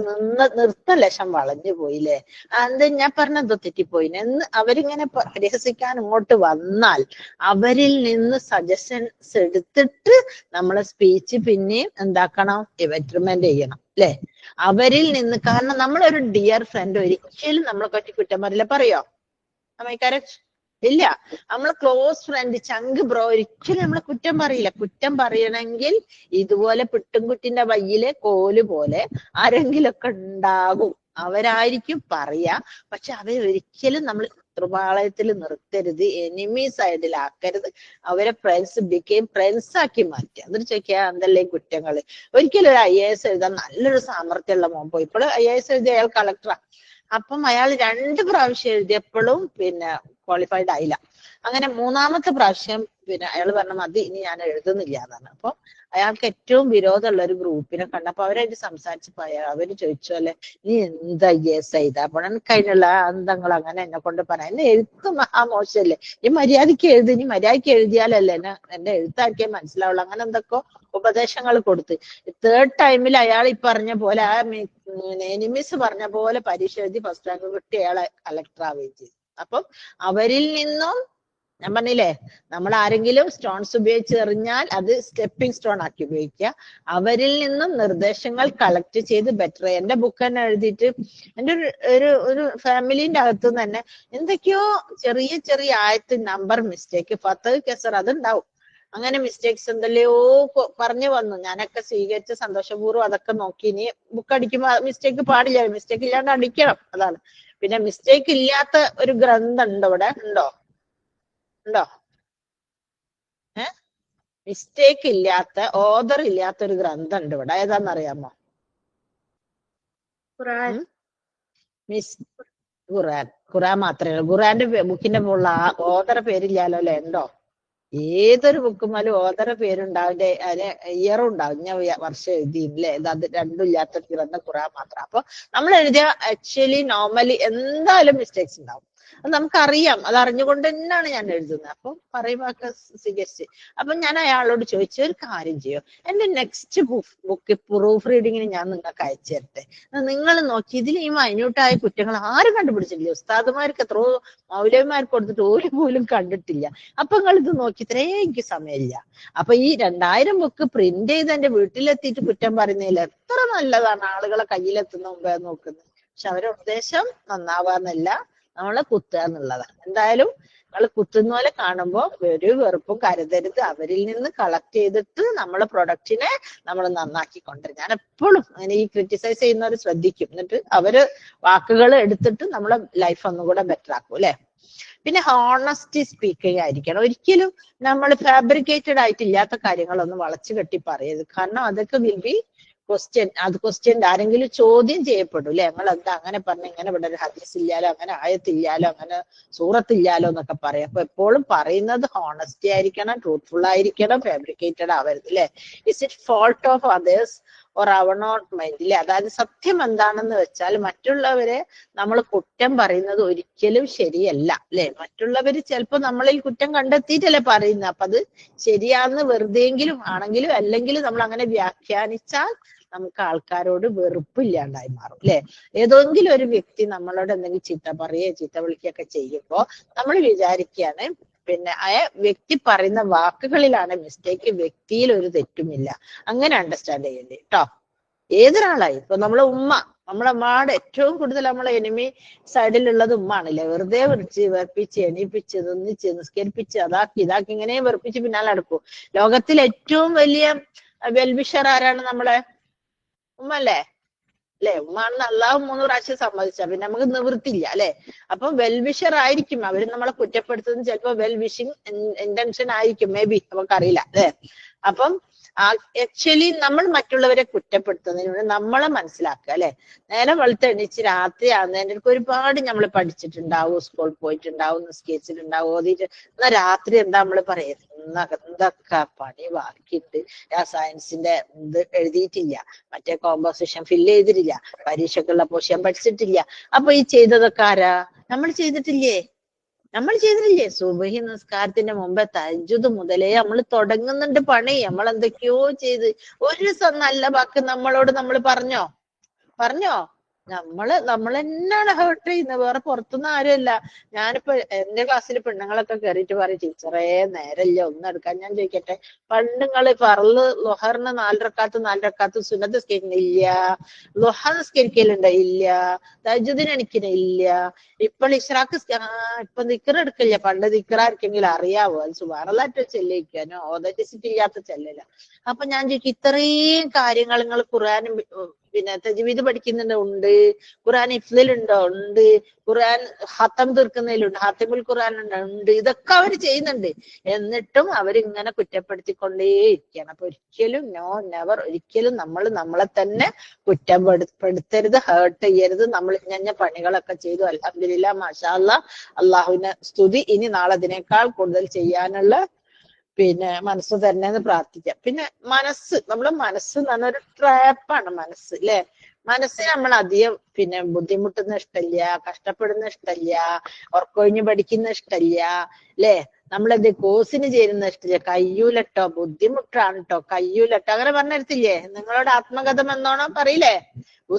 നിർത്ത ലക്ഷം വളഞ്ഞു പോയില്ലേ, എന്ത് ഞാൻ പറഞ്ഞെന്തോ തെറ്റിപ്പോയിന് എന്ന് അവരിങ്ങനെ പരിഹസിക്കാൻ ഇങ്ങോട്ട് വന്നാൽ അവരിൽ നിന്ന് സജഷൻസ് എടുത്തിട്ട് നമ്മളെ സ്പീച്ച് പിന്നെയും എന്താക്കണം, ബെറ്റർമെന്റ് ചെയ്യണം അല്ലെ. അവരിൽ നിന്ന്, കാരണം നമ്മളൊരു ഡിയർ ഫ്രണ്ട് ഒരിക്കലും നമ്മളെ പറ്റി കുറ്റം പറയില്ല. പറയോ അമ്മക്കാരെ? ഇല്ല. നമ്മളെ ക്ലോസ് ഫ്രണ്ട് ചങ്ക് ബ്രോ ഒരിക്കലും നമ്മളെ കുറ്റം പറയില്ല. കുറ്റം പറയണമെങ്കിൽ ഇതുപോലെ പിട്ടുംകുട്ടിന്റെ വയ്യിലെ കോല് പോലെ ആരെങ്കിലൊക്കെ ഉണ്ടാകും, അവരായിരിക്കും പറയാ. പക്ഷെ അവരൊരിക്കലും നമ്മൾ തൃപാളയത്തിൽ നിർത്തരുത്, എനിമി സൈഡിലാക്കരുത്. അവരെ ഫ്രണ്ട്സ് ആക്കി മാറ്റുക. എന്നിട്ട് ചോദിക്കുക എന്തല്ലേ കുറ്റങ്ങള്. ഒരിക്കലും ഒരു IAS എഴുതാൻ നല്ലൊരു സാമർത്ഥ്യമുള്ള മോൻ പോയി, ഇപ്പോൾ IAS എഴുതിയ അയാൾ കളക്ടറാ. അപ്പം അയാൾ 2 പ്രാവശ്യം എഴുതിയപ്പോഴും പിന്നെ ക്വാളിഫൈഡ് ആയില്ല. അങ്ങനെ 3ാമത്തെ പ്രാവശ്യം പിന്നെ അയാൾ പറഞ്ഞ മതി, ഇനി ഞാൻ എഴുതുന്നില്ല എന്നാണ്. അപ്പൊ അയാൾക്ക് ഏറ്റവും വിരോധമുള്ള ഒരു ഗ്രൂപ്പിനെ കണ്ടപ്പോ അവരായിട്ട് സംസാരിച്ചപ്പോ അവര് ചോദിച്ചു അല്ലെ, നീ എന്താ IAS എഴുതാ? അപ്പോൾ കഴിഞ്ഞുള്ള അന്തങ്ങൾ അങ്ങനെ എന്നെ കൊണ്ട് പറയാം, എന്നെ എഴുത്ത് മോശമല്ലേ, ഈ മര്യാദയ്ക്ക് എഴുതി, ഇനി മര്യാദയ്ക്ക് എഴുതിയാലല്ലേ എന്റെ എഴുത്താക്കിയേ മനസ്സിലാവുള്ളൂ. അങ്ങനെ എന്തൊക്കെ ഉപദേശങ്ങൾ കൊടുത്ത് 3rd ടൈമിൽ അയാൾ ഈ പറഞ്ഞ പോലെ ആ എനിമിസ് പറഞ്ഞ പോലെ പരീക്ഷ എഴുതി ഫസ്റ്റ് റാങ്ക് കിട്ടി അയാളെ കളക്ടർ ആവുകയും ചെയ്തു. അപ്പം അവരിൽ നിന്നും ഞാൻ പറഞ്ഞില്ലേ, നമ്മൾ ആരെങ്കിലും സ്റ്റോൺസ് ഉപയോഗിച്ച് എറിഞ്ഞാൽ അത് സ്റ്റെപ്പിംഗ് സ്റ്റോൺ ആക്കി ഉപയോഗിക്കുക. അവരിൽ നിന്നും നിർദ്ദേശങ്ങൾ കളക്ട് ചെയ്ത് ബെറ്റർ. എന്റെ ബുക്ക് തന്നെ എഴുതിയിട്ട് എന്റെ ഒരു ഫാമിലിന്റെ അകത്ത് തന്നെ എന്തൊക്കെയോ ചെറിയ ആയത്ത് നമ്പർ മിസ്റ്റേക്ക്, ഫത്തഹ് കെസർ അതുണ്ടാവും. അങ്ങനെ മിസ്റ്റേക്സ് എന്തെല്ലോ പറഞ്ഞു വന്നു. ഞാനൊക്കെ സ്വീകരിച്ച് സന്തോഷപൂർവ്വം അതൊക്കെ നോക്കി. ഇനി ബുക്ക് അടിക്കുമ്പോ മിസ്റ്റേക്ക് പാടില്ല, മിസ്റ്റേക്ക് ഇല്ലാണ്ട് അടിക്കണം. അതാണ്. പിന്നെ മിസ്റ്റേക്ക് ഇല്ലാത്ത ഒരു ഗ്രന്ഥം ഉണ്ടോ ഇവിടെ? ഉണ്ടോ? മിസ്റ്റേക്ക് ഇല്ലാത്ത, ഓദർ ഇല്ലാത്ത ഒരു ഗ്രന്ഥം ഉണ്ട് ഇവിടെ. ഏതാന്നറിയാമോ? ഖുർആൻ. ഖുറാൻ മാത്രമേ ഉള്ളൂ. ഖുറാന്റെ ബുക്കിന്റെ മുകളിൽ ഓദറ പേരില്ലാലോ അല്ലെ? ഉണ്ടോ? ഏതൊരു ബുക്കുമാലും ഓദറ പേരുണ്ടാവും, അതിന് ഇയറും ഉണ്ടാവും. ഞാൻ വർഷം എഴുതിയില്ലേ? അത് രണ്ടും ഇല്ലാത്ത ഗ്രന്ഥം ഖുറാൻ മാത്രം. അപ്പൊ നമ്മൾ എഴുതിയ ആക്ച്വലി നോർമലി എന്തായാലും മിസ്റ്റേക്സ് ഉണ്ടാവും. അത് നമുക്കറിയാം. അത് അറിഞ്ഞുകൊണ്ട് തന്നെയാണ് ഞാൻ എഴുതുന്നത്. അപ്പൊ പറയുമ്പോ സ്വീകരിച്ച്. അപ്പൊ ഞാൻ അയാളോട് ചോദിച്ചു, ഒരു കാര്യം ചെയ്യോ, എന്റെ നെക്സ്റ്റ് ബുക്ക് പ്രൂഫ് റീഡിങ്ങിന് ഞാൻ നിങ്ങൾക്ക് അയച്ചു തരട്ടെ, നിങ്ങൾ നോക്കി ഇതിൽ ഈ മൈന്യൂട്ടായ കുറ്റങ്ങൾ ആരും കണ്ടുപിടിച്ചിട്ടില്ല. ഉസ്താദുമാർക്ക് എത്രയോ മൗലവിമാർക്ക് കൊടുത്തിട്ട് ഒരു പോലും കണ്ടിട്ടില്ല. അപ്പൊ നിങ്ങൾ ഇത് നോക്കി, ഇത്രേ എനിക്ക് സമയമില്ല. അപ്പൊ ഈ 2000 ബുക്ക് പ്രിന്റ് ചെയ്ത് എന്റെ വീട്ടിലെത്തിയിട്ട് കുറ്റം പറയുന്നതിൽ എത്ര നല്ലതാണ് ആളുകളെ കയ്യിലെത്തുന്ന മുമ്പേ നോക്കുന്നത്. പക്ഷെ അവരുടെ ഉദ്ദേശം നന്നാവാന്നല്ല, നമ്മളെ കുത്തുക എന്നുള്ളതാണ്. എന്തായാലും നമ്മൾ കുത്തുന്ന പോലെ കാണുമ്പോൾ ഒരു വെറുപ്പും കരുതരുത്. അവരിൽ നിന്ന് കളക്ട് ചെയ്തിട്ട് നമ്മളെ പ്രൊഡക്റ്റിനെ നമ്മൾ നന്നാക്കി കൊണ്ടുവരും. ഞാൻ എപ്പോഴും അങ്ങനെ ഈ ക്രിറ്റിസൈസ് ചെയ്യുന്നവർ ശ്രദ്ധിക്കും. എന്നിട്ട് അവര് വാക്കുകൾ എടുത്തിട്ട് നമ്മളെ ലൈഫ് ഒന്നുകൂടെ ബെറ്റർ ആക്കും അല്ലെ. പിന്നെ ഹോണസ്റ്റി സ്പീക്കിംഗ് ആയിരിക്കണം. ഒരിക്കലും നമ്മൾ ഫാബ്രിക്കേറ്റഡ് ആയിട്ടില്ലാത്ത കാര്യങ്ങളൊന്നും വളച്ചു കെട്ടി പറയരുത്. കാരണം അതൊക്കെ വിൽ ബി ക്വസ്റ്റ്യൻ ആരെങ്കിലും ചോദ്യം ചെയ്യപ്പെടും അല്ലെ. ഞങ്ങൾ എന്താ അങ്ങനെ പറഞ്ഞ, ഇങ്ങനെ ഇവിടെ ഒരു ഹദീസ് ഇല്ലാലോ, അങ്ങനെ ആയത്തില്ലാലോ, അങ്ങനെ സൂറത്തില്ലാലോ എന്നൊക്കെ പറയും. അപ്പൊ എപ്പോഴും പറയുന്നത് ഹോണസ്റ്റി ആയിരിക്കണം, ട്രൂത്ത്ഫുൾ ആയിരിക്കണം, ഫാബ്രിക്കേറ്റഡ് ആവരുത് അല്ലെ. Is it fault of others or our not mind ഇല്ലേ. അതായത് സത്യം എന്താണെന്ന് വെച്ചാൽ മറ്റുള്ളവരെ നമ്മൾ കുറ്റം പറയുന്നത് ഒരിക്കലും ശരിയല്ല അല്ലെ. മറ്റുള്ളവര് ചിലപ്പോ നമ്മളിൽ കുറ്റം കണ്ടെത്തിയിട്ടല്ലേ പറയുന്നത്. അപ്പൊ അത് ശരിയാന്ന് വെറുതെയെങ്കിലും ആണെങ്കിലും അല്ലെങ്കിലും നമ്മൾ അങ്ങനെ വ്യാഖ്യാനിച്ചാൽ നമുക്ക് ആൾക്കാരോട് വെറുപ്പില്ലാണ്ടായി മാറും അല്ലെ. ഏതെങ്കിലും ഒരു വ്യക്തി നമ്മളോട് എന്തെങ്കിലും ചീത്ത പറയുകയോ ചീത്ത വിളിക്കുകയൊക്കെ ചെയ്യുമ്പോ നമ്മൾ വിചാരിക്കുകയാണ് പിന്നെ ആ വ്യക്തി പറയുന്ന വാക്കുകളിലാണ് മിസ്റ്റേക്ക്, വ്യക്തിയിൽ ഒരു തെറ്റുമില്ല. അങ്ങനെ അണ്ടർസ്റ്റാൻഡ് ചെയ്യണ്ടേ കേട്ടോ. ഏതൊരാളായി ഇപ്പൊ നമ്മളെ ഉമ്മ, നമ്മളെ അമ്മയുടെ ഏറ്റവും കൂടുതൽ നമ്മളെ എനിമി സൈഡിലുള്ളത് ഉമ്മാണല്ലേ. വെറുതെ വെറുപ്പിച്ച് എണീപ്പിച്ച് നിന്നിച്ച് നിസ്കരിപ്പിച്ച് അതാക്കി ഇതാക്കി ഇങ്ങനെ വെറുപ്പിച്ച് പിന്നാലെ നടക്കും. ലോകത്തിൽ ഏറ്റവും വലിയ വെൽവിഷർ ആരാണ്? നമ്മളെ ഉമ്മ അല്ലേ. ഉമ്മാണെന്ന് അള്ളാഹു 3 പ്രാവശ്യം സമ്മതിച്ച പിന്നെ നമുക്ക് നിവൃത്തില്ല അല്ലെ. അപ്പൊ വെൽവിഷർ ആയിരിക്കും അവര് നമ്മളെ കുറ്റപ്പെടുത്തുന്നത്. ചിലപ്പോ വെൽ വിഷിങ് ഇന്റൻഷൻ ആയിരിക്കും, മേ ബി, നമുക്കറിയില്ല അല്ലെ. അപ്പം ആക്ച്വലി നമ്മൾ മറ്റുള്ളവരെ കുറ്റപ്പെടുത്തുന്നതിന് നമ്മളെ മനസ്സിലാക്കുക അല്ലെ. നേരെ വെളുത്ത് എണീച്ച് രാത്രി ആകുന്നതിന്റെ ഒരുപാട് നമ്മൾ പഠിച്ചിട്ടുണ്ടാവും, സ്കൂളിൽ പോയിട്ടുണ്ടാവും, നിസ്കരിച്ചിട്ടുണ്ടാവും, ഓതിയിട്ട് എന്നാ രാത്രി എന്താ നമ്മൾ പറയുന്നത്, എന്തൊക്കെ പണി ബാക്കിയുണ്ട്, സയൻസിന്റെ ഇത് എഴുതിയിട്ടില്ല, മറ്റേ കോമ്പോസിഷൻ ഫില്ല് ചെയ്തിട്ടില്ല, പരീക്ഷക്കുള്ള പോഷൻ പഠിച്ചിട്ടില്ല. അപ്പൊ ഈ ചെയ്തതൊക്കെ ആരാ? നമ്മൾ ചെയ്തിട്ടില്ലേ? സുബഹി നിസ്കാരത്തിന്റെ മുമ്പേ തഹജ്ജുദ് മുതലേ നമ്മൾ തുടങ്ങുന്നുണ്ട് പണി. നമ്മൾ എന്തൊക്കെയോ ചെയ്ത് ഒരു നല്ല വാക്ക് നമ്മളോട് നമ്മൾ പറഞ്ഞോ? നമ്മൾ തന്നെയാണ് ഹേർട്ട് ചെയ്യുന്നത്, വേറെ പുറത്തുനിന്ന് ആരുമല്ല. ഞാനിപ്പോ എന്റെ ക്ലാസ്സിൽ പെണ്ണുങ്ങളൊക്കെ കയറിയിട്ട് പറയും, ടീച്ചറേ നേരല്ല ഒന്നും എടുക്കാൻ. ഞാൻ ചോദിക്കട്ടെ, പണ്ടുങ്ങള് പറല് ലൊഹറിന് 4 റക്കാത്ത് സുന്നത്ത് നിസ്കരിക്കുന്നില്ല, ലൊഹ നിസ്കരിക്കലുണ്ട് ഇല്ല, തഹജ്ജുദിന് എണിക്കുന്നില്ല, ഇപ്പോൾ ഇഷ്റാഖ് ഇപ്പൊ ദിക്ർ എടുക്കില്ല. പണ്ട് ദിക്റായിരിക്കെങ്കിലും അറിയാവോ? അത് സുബ്ഹാനല്ലാഹ് ചെല്ലിക്കാനോ ഓതറ്റിച്ചിട്ടില്ലാത്ത ചെല്ലല. അപ്പൊ ഞാൻ ചോദിക്കും, ഇത്രയും കാര്യങ്ങൾ നിങ്ങൾ ഖുർആനും പിന്നെ തജ്വീദ് പഠിക്കുന്നുണ്ട്, ഉണ്ട്. ഖുർആൻ ഹിഫ്ളിലുണ്ടോ? ഉണ്ട്. ഖുർആൻ ഹത്തം തീർക്കുന്നതിലുണ്ട്, ഹാത്തിമുൽ ഖുർആൻ ഉണ്ട്. ഇതൊക്കെ അവർ ചെയ്യുന്നുണ്ട്. എന്നിട്ടും അവരിങ്ങനെ കുറ്റപ്പെടുത്തിക്കൊണ്ടേയിരിക്കുകയാണ്. അപ്പൊ ഒരിക്കലും നെവർ, ഒരിക്കലും നമ്മൾ നമ്മളെ തന്നെ കുറ്റപ്പെടുത്തരുത്, ഹേർട്ട് ചെയ്യരുത്. നമ്മൾ ഇന്ന പണികളൊക്കെ ചെയ്തു, അൽഹംദുലില്ലാ, മാഷാ അല്ലാഹ്, അള്ളാഹുവിനെ സ്തുതി. ഇനി നാളെ അതിനേക്കാൾ കൂടുതൽ ചെയ്യാനുള്ള പിന്നെ മനസ്സ് തന്നെ എന്ന് പ്രാർത്ഥിക്കാം. പിന്നെ മനസ്സ്, നമ്മളെ മനസ്സ് എന്ന് പറഞ്ഞ ഒരു ട്രാപ്പാണ് മനസ്സ് അല്ലെ. മനസ്സിന് നമ്മൾ അധികം പിന്നെ ബുദ്ധിമുട്ടുന്ന ഇഷ്ടമില്ല, കഷ്ടപ്പെടുന്ന ഇഷ്ടമില്ല, ഉറക്കൊഴിഞ്ഞ് പഠിക്കുന്ന ഇഷ്ടമില്ല അല്ലെ. നമ്മളെന്ത് കോഴ്സിന് ചേരുന്ന ഇഷ്ടമില്ല. കയ്യൂലട്ടോ, ബുദ്ധിമുട്ടാണ് കേട്ടോ, കയ്യൂലട്ടോ, അങ്ങനെ പറഞ്ഞിരുത്തില്ലേ? നിങ്ങളോട് ആത്മകഥം എന്നോണം പറയില്ലേ?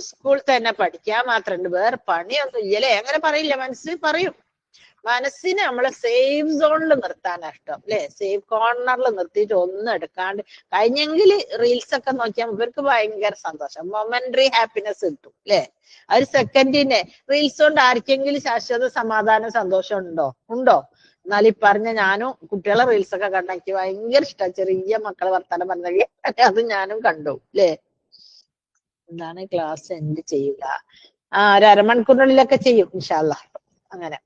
സ്കൂളിൽ തന്നെ പഠിക്കാൻ മാത്രമുണ്ട്, വേറെ പണിയൊന്നും ഇല്ലല്ലേ, അങ്ങനെ പറയില്ല. മനസ്സ് പറയും. മനസ്സിനെ നമ്മളെ സേഫ് സോണിൽ നിർത്താനാ ഇഷ്ടം അല്ലെ. സേഫ് കോർണറിൽ നിർത്തിയിട്ട് ഒന്നും എടുക്കാണ്ട് കഴിഞ്ഞെങ്കിൽ റീൽസ് ഒക്കെ നോക്കിയാൽ ഇവർക്ക് ഭയങ്കര സന്തോഷം, മൊമെന്ററി ഹാപ്പിനെസ് കിട്ടും അല്ലെ. ഒരു സെക്കൻഡിന്റെ റീൽസ് കൊണ്ട് ആർക്കെങ്കിലും ശാശ്വത സമാധാനം സന്തോഷം ഉണ്ടോ? എന്നാൽ ഈ പറഞ്ഞ ഞാനും കുട്ടികളെ റീൽസ് ഒക്കെ കണ്ട എനിക്ക് ഭയങ്കര ഇഷ്ടം. ചെറിയ മക്കളെ വർത്താനം പറഞ്ഞെങ്കിൽ അത് ഞാനും കണ്ടു അല്ലേ. എന്താണ് ക്ലാസ് എൻഡ് ചെയ്യുക? ഒരു അരമണിക്കൂറിനുള്ളിലൊക്കെ ചെയ്യും ഇൻഷാ അല്ലാഹ്. അങ്ങനെ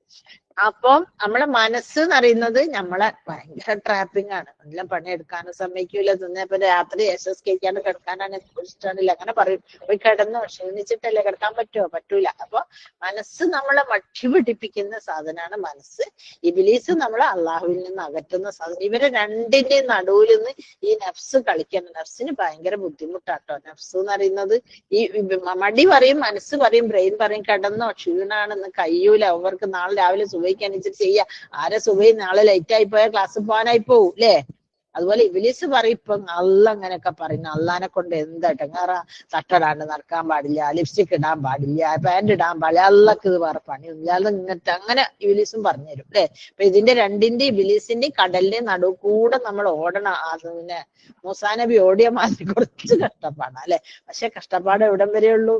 അപ്പം നമ്മളെ മനസ്സ് എന്ന് പറയുന്നത് നമ്മളെ ഭയങ്കര ട്രാപ്പിംഗ് ആണ്. എല്ലാം പണിയെടുക്കാനും സമ്മതിക്കൂല. തിന്നപ്പോ രാത്രി കഴിക്കാണ്ട് കിടക്കാനാണ് ഇഷ്ടമാണില്ല. അങ്ങനെ പറയും, പോയി കിടന്നോ, ക്ഷീണിച്ചിട്ടല്ലേ കിടക്കാൻ പറ്റുമോ? പറ്റൂല. അപ്പൊ മനസ്സ് നമ്മളെ മക്ഷി പിടിപ്പിക്കുന്ന സാധനമാണ് മനസ്സ്. ഇബ്ലീസ് നമ്മളെ അള്ളാഹുവിൽ നിന്ന് അകറ്റുന്ന സാധനം. ഇവരെ രണ്ടിന്റെയും നടുവിൽ നിന്ന് ഈ നഫ്സ് കളിക്കണം. നഫ്സിന് ഭയങ്കര ബുദ്ധിമുട്ടാട്ടോ. നഫ്സ് എന്ന് പറയുന്നത് ഈ മടി പറയും, മനസ്സ് പറയും, ബ്രെയിൻ പറയും കിടന്നോ, ക്ഷീണാണെന്ന്, കഴിയൂല, അവർക്ക് നാളെ രാവിലെ സുബഹിക്കനുസരിച്ച് ചെയ്യാ. ആരെ സുബഹി നാളെ ലേറ്റ് ആയി പോയാൽ ക്ലാസ് പോകാനായി പോവും അല്ലേ. അതുപോലെ ഇബ്ലീസ് പറയും, ഇപ്പൊ അങ്ങനെയൊക്കെ പറയുന്നു, അള്ളാനെ കൊണ്ട് എന്തെടങ്ങാറാ, തട്ടടാണ്ട് നടക്കാൻ പാടില്ല, ലിപ്സ്റ്റിക് ഇടാൻ പാടില്ല, പാന്റ് ഇടാൻ പാടില്ല, അള്ളക്ക് ഇത് വേറെ പണിയൊന്നുമില്ല, അത് ഇങ്ങനത്തെ അങ്ങനെ ഇബ്ലീസും പറഞ്ഞു തരും അല്ലെ. അപ്പൊ ഇതിന്റെ രണ്ടിന്റെയും ഇബ്ലീസിന്റെയും കടലിന്റെ നടുവ് കൂടെ നമ്മൾ ഓടണം. പിന്നെ മൂസാ നബി ഓടിയ മാതിരി കുറച്ച് കഷ്ടപ്പാടാ അല്ലെ. പക്ഷെ കഷ്ടപ്പാട് ഇവിടം വരെയുള്ളൂ,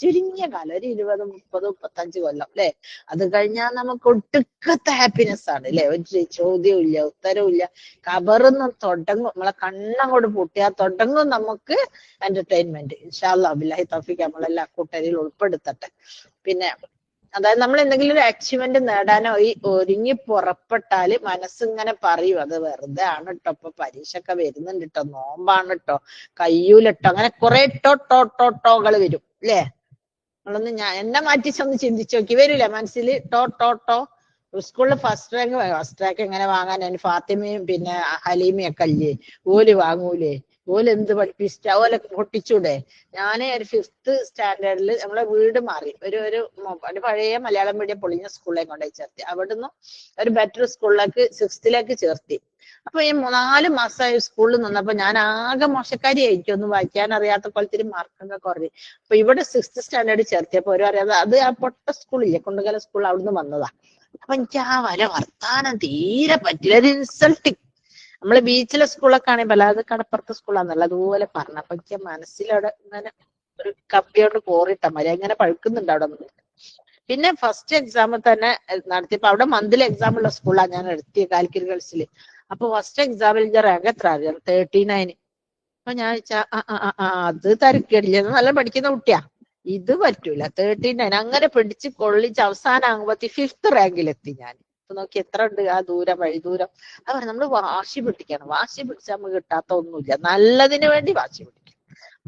ചുരുങ്ങിയ കാലം, ഒരു 20, 30, 35 കൊല്ലം അല്ലെ. അത് കഴിഞ്ഞാൽ നമുക്ക് ഒട്ടുക്കത്തെ ഹാപ്പിനെസ് ആണ് അല്ലെ. ഒരു ചോദ്യവും ഇല്ല, ഉത്തരവും ഇല്ല. കബറിന്ന് തുടങ്ങും, നമ്മളെ കണ്ണങ്ങോട്ട് പൂട്ടിയാൽ തുടങ്ങും നമുക്ക് എന്റർടൈൻമെന്റ്. ഇൻഷാ അല്ലാഹ് ബില്ലാഹി തൗഫീഖ് നമ്മളെല്ലാം കൂട്ടരിൽ ഉൾപ്പെടുത്തട്ടെ. പിന്നെ അതായത് നമ്മൾ എന്തെങ്കിലും ഒരു അച്ചീവ്മെന്റ് നേടാനോ ഈ ഒരുങ്ങി പുറപ്പെട്ടാല് മനസ്സിങ്ങനെ പറയും, അത് വെറുതെ ആണ് കേട്ടോ, ഇപ്പൊ പരീക്ഷയൊക്കെ വരുന്നുണ്ട് കേട്ടോ, നോമ്പാണ് കേട്ടോ, കയ്യൂലട്ടോ, അങ്ങനെ കുറെ ടോകൾ വരും അല്ലേ. നമ്മളൊന്ന് എന്നെ മാറ്റിച്ചൊന്ന് ചിന്തിച്ചു നോക്കി, വരൂലേ മനസ്സിൽ ടോ. സ്കൂളിൽ ഫസ്റ്റ് റാങ്ക് എങ്ങനെ വാങ്ങാൻ? ഫാത്തിമയും പിന്നെ ഹലീമയും ഒക്കെ അല്ലേ, ഓല് വാങ്ങൂലേ? ഓല് എന്ത് പഠിപ്പിച്ചിട്ട് ഓലെ പൊട്ടിച്ചൂടെ? ഞാന് ഒരു 5th സ്റ്റാൻഡേർഡിൽ നമ്മളെ വീട് മാറി ഒരു പഴയ മലയാളം മീഡിയം പൊളിഞ്ഞ സ്കൂളിലേക്ക് കൊണ്ടുപോയി ചേർത്തി. അവിടുന്ന് ഒരു ബെറ്റർ സ്കൂളിലേക്ക് 6th ചേർത്തി. അപ്പൊ ഈ 4 മാസമായി സ്കൂളിൽ നിന്നപ്പോ ഞാൻ ആകെ മോശക്കാരിയായിരിക്കും, ഒന്നും വായിക്കാൻ അറിയാത്ത കൊലത്തിൽ മാർക്കൊക്കെ കുറഞ്ഞു. അപ്പൊ ഇവിടെ 6th സ്റ്റാൻഡേർഡ് ചേർത്തിയപ്പോ ഒരു അറിയാതെ, അത് ആ പൊട്ട സ്കൂളില്ലേ, കൊണ്ടുകല സ്കൂൾ, അവിടുന്ന് വന്നതാ. അപ്പൊ എനിക്ക് ആ വർത്താനം തീരെ പറ്റില്ല, ഒരു ഇൻസൾട്ടിങ്. നമ്മള് ബീച്ചിലെ സ്കൂളൊക്കെ ആണെങ്കിൽ അല്ലാതെ കടപ്പുറത്തെ സ്കൂളാന്നല്ല, അതുപോലെ പറഞ്ഞു. അപ്പൊ എനിക്ക് മനസ്സിലവിടെ ഇങ്ങനെ ഒരു കപ്പിയോണ്ട് കോറിയിട്ട മതി, അങ്ങനെ പഴുക്കുന്നുണ്ട് അവിടെ നിന്ന്. പിന്നെ ഫസ്റ്റ് എക്സാം തന്നെ നടത്തിയപ്പോ അവിടെ മന്ത്ലി എക്സാം ഉള്ള സ്കൂളാണ് ഞാൻ എടുത്തിയ കാലിക്കറ്റ് ഗേൾസിൽ. അപ്പൊ ഫസ്റ്റ് എക്സാമിൽ റാങ്ക് എത്ര അറിയാം? 39. അപ്പൊ ഞാൻ വെച്ചാ അത് തരക്കേടില്ല, നല്ല പഠിക്കുന്ന കുട്ടിയാ, ഇത് പറ്റൂല. 39 അങ്ങനെ പിടിച്ച് കൊള്ളിച്ച് അവസാനം ആകുമ്പത്തി 5th റാങ്കിലെത്തി ഞാൻ. ഇപ്പൊ നോക്കി എത്ര ഉണ്ട് ആ ദൂരം, വഴി ദൂരം. അത് പറഞ്ഞ നമ്മള് വാശി പിടിക്കണം. വാശി പിടിച്ചാൽ നമുക്ക് കിട്ടാത്ത ഒന്നുമില്ല. നല്ലതിന് വേണ്ടി വാശി പിടിക്കണം.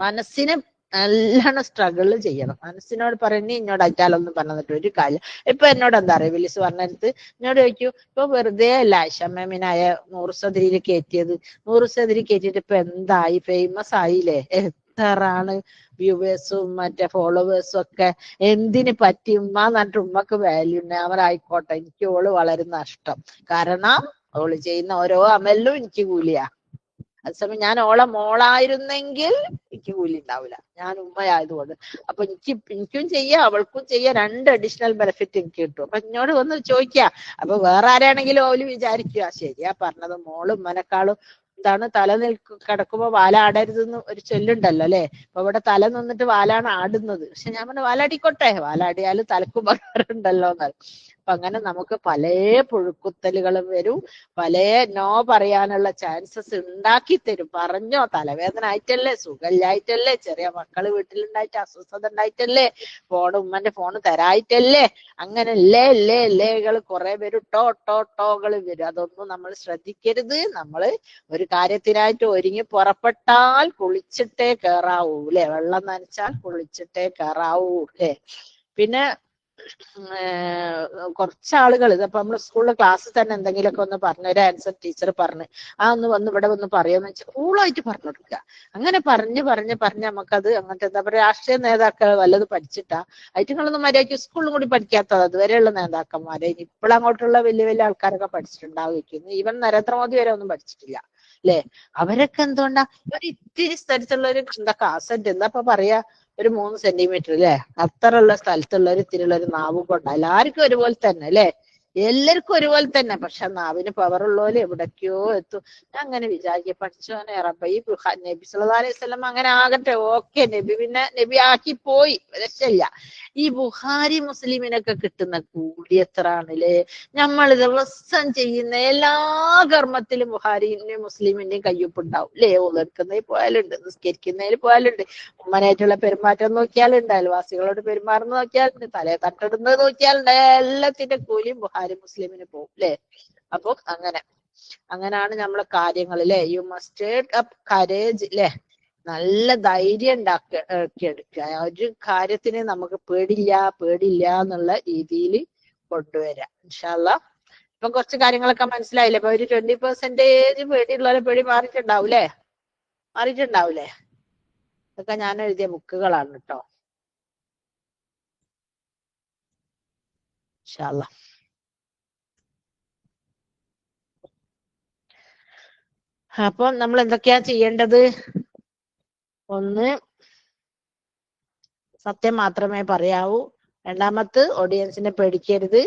മനസ്സിന് നല്ലോണം സ്ട്രഗിൾ ചെയ്യണം. മനസ്സിനോട് പറയുന്നേ ഇന്നോട് അയറ്റാലൊന്നും പറഞ്ഞിട്ട് ഒരു കാര്യം. ഇപ്പൊ എന്നോട് എന്താ അറിയാം, വിളിച്ച് പറഞ്ഞിട്ട് എന്നോട് ചോദിക്കൂ, ഇപ്പൊ വെറുതെ അല്ല ആയിഷമ്മേമിനായ 100 സദരിയിൽ കയറ്റിയത്. 100 സദരി കയറ്റിയിട്ട് ഇപ്പൊ എന്തായി? ഫേമസ് ആയില്ലേ? എത്രയാണ് വ്യൂവേഴ്സും മറ്റേ ഫോളോവേഴ്സും ഒക്കെ. എന്തിന് പറ്റി ഉമ്മ എന്നിട്ട് ഉമ്മക്ക് വാല്യൂ ഉണ്ട്, അവരായിക്കോട്ടെ. എനിക്ക് ഓള് വളരെ നഷ്ടം. കാരണം ഓള് ചെയ്യുന്ന ഓരോ അമലിലും എനിക്ക് കൂലിയാ. അതേസമയം ഞാൻ ഓളെ മോളായിരുന്നെങ്കിൽ എനിക്ക് കൂലി ഉണ്ടാവില്ല, ഞാൻ ഉമ്മയായതുകൊണ്ട്. അപ്പൊ എനിക്കും ചെയ്യാം, അവൾക്കും ചെയ്യാം, 2 അഡീഷണൽ ബെനിഫിറ്റ് എനിക്ക് കിട്ടും. അപ്പൊ എന്നോട് വന്ന് ചോദിക്കുക. അപ്പൊ വേറെ ആരാണെങ്കിലും ഓല് വിചാരിക്കുക ശരിയാ പറഞ്ഞത്, മോളും ഉമ്മനെക്കാളും എന്താണ് തല കിടക്കുമ്പോ വാല ആടരുതെന്ന് ഒരു ചൊല്ലുണ്ടല്ലോ അല്ലെ. അപ്പൊ ഇവിടെ തല നിന്നിട്ട് വാലാണ് ആടുന്നത്. പക്ഷെ ഞാൻ പറഞ്ഞു വാലാടിക്കോട്ടെ, വാലാടിയാലും തലക്കും പകരമുണ്ടല്ലോ എന്നാണ്. അപ്പൊ അങ്ങനെ നമുക്ക് പല പുഴുക്കുത്തലുകളും വരും, പല നോ പറയാനുള്ള ചാൻസസ് ഉണ്ടാക്കി തരും. പറഞ്ഞോ, തലവേദന ആയിട്ടല്ലേ, സുഖമില്ലായിട്ടല്ലേ, ചെറിയ മക്കള് വീട്ടിലുണ്ടായിട്ട് അസ്വസ്ഥത ഉണ്ടായിട്ടല്ലേ, ഉമ്മന്റെ ഫോണ് തരായിട്ടല്ലേ, അങ്ങനെ ലേകൾ കുറെ പേര് ടോകള് വരും. അതൊന്നും നമ്മൾ ശ്രദ്ധിക്കരുത്. നമ്മള് ഒരു കാര്യത്തിനായിട്ട് ഒരുങ്ങി പുറപ്പെട്ടാൽ കുളിച്ചിട്ടേ കേറാവൂ അല്ലെ. വെള്ളം നനച്ചാൽ കുളിച്ചിട്ടേ കേറാവൂ അല്ലെ. പിന്നെ കുറച്ചാളുകൾ ഇതപ്പൊ നമ്മള് സ്കൂളിലെ ക്ലാസ്സിൽ തന്നെ എന്തെങ്കിലുമൊക്കെ ഒന്ന് പറഞ്ഞു, ഒരു ആൻസർ ടീച്ചർ പറഞ്ഞു, ഒന്ന് വന്ന് ഇവിടെ വന്ന് പറയുമെന്ന് വെച്ചാൽ കൂളായിട്ട് പറഞ്ഞു കൊടുക്കുക. അങ്ങനെ പറഞ്ഞ് നമുക്കത് അങ്ങനത്തെ എന്താ പറയുക, രാഷ്ട്രീയ നേതാക്കൾ വല്ലതും പഠിച്ചിട്ടാ ഐറ്റങ്ങളൊന്നും മര്യാദയ്ക്ക് സ്കൂളിലും കൂടി പഠിക്കാത്തത് അതുവരെയുള്ള നേതാക്കന്മാരെ. ഇപ്പോഴങ്ങോട്ടുള്ള വലിയ ആൾക്കാരൊക്കെ പഠിച്ചിട്ടുണ്ടാവുന്നു. ഈവൻ നരേന്ദ്രമോദി വരെ ഒന്നും പഠിച്ചിട്ടില്ല അല്ലെ. അവരൊക്കെ എന്തുകൊണ്ടാ ഒരു ഇത്തിരി സ്ഥലത്തുള്ള ഒരു കാസറ്റ് എന്താ പറയാ, ഒരു 3 സെന്റിമീറ്റർ അല്ലെ, അത്രയുള്ള സ്ഥലത്തുള്ള ഒരു ഇത്തിരിയുള്ള ഒരു നാവും കൊണ്ട എല്ലാവർക്കും ഒരുപോലെ തന്നെ അല്ലെ. എല്ലാവർക്കും ഒരുപോലെ തന്നെ. പക്ഷെ നാവിന് പവറുള്ളോല് എവിടേക്കോ എത്തും. ഞാൻ അങ്ങനെ വിചാരിക്കും, പഠിച്ചോനെ റബ്ബേ ഈ നബി സല്ലല്ലാഹു അലൈഹി വസല്ലം അങ്ങനെ ആകട്ടെ, ഓക്കെ, നബി പിന്നെ നബി ആക്കി പോയി, രക്ഷയില്ല. ഈ ബുഖാരി മുസ്ലിമിനൊക്കെ കിട്ടുന്ന കൂലി എത്ര ആണല്ലേ? നമ്മൾ ദിവസം ചെയ്യുന്ന എല്ലാ കർമ്മത്തിലും ബുഖാരിന്റെയും മുസ്ലിമിന്റെയും കയ്യൊപ്പുണ്ടാവും അല്ലേ? ഉളർക്കുന്നതിൽ പോയാലുണ്ട്, നിസ്കരിക്കുന്നതിൽ പോയാലുണ്ട്, ഉമ്മനായിട്ടുള്ള പെരുമാറ്റം നോക്കിയാലുണ്ട്, അയൽവാസികളോട് പെരുമാറുന്ന നോക്കിയാലുണ്ട്, തലയെ തട്ടിടുന്നത് നോക്കിയാലുണ്ട്, എല്ലാത്തിന്റെ കൂലിയും ബുഖാരി മുസ്ലിമിന് പോകും അല്ലേ? അപ്പൊ അങ്ങനാണ് നമ്മളെ കാര്യങ്ങൾ അല്ലെ. യു മസ്റ്റ് അപ്പ് കരേജ് അല്ലെ, നല്ല ധൈര്യം എടുക്കുക. ഒരു കാര്യത്തിന് നമുക്ക് പേടില്ല എന്നുള്ള രീതിയിൽ കൊണ്ടുവരാം ഇൻഷാ അല്ലാഹ്. ഇപ്പം കുറച്ച് കാര്യങ്ങളൊക്കെ മനസ്സിലായില്ലേ? ഇപ്പൊ ഒരു 20% പേടിയുള്ളവരെ പേടി മാറിയിട്ടുണ്ടാവൂലേ? ഇതൊക്കെ ഞാൻ എഴുതിയ ബുക്കുകളാണ് കേട്ടോ. ഇൻഷാ അല്ലാഹ്. അപ്പം നമ്മൾ എന്തൊക്കെയാ ചെയ്യേണ്ടത്? ഒന്ന്, സത്യം മാത്രമേ പറയാവൂ. രണ്ടാമത്, ഓഡിയൻസിനെ പേടിക്കരുത്.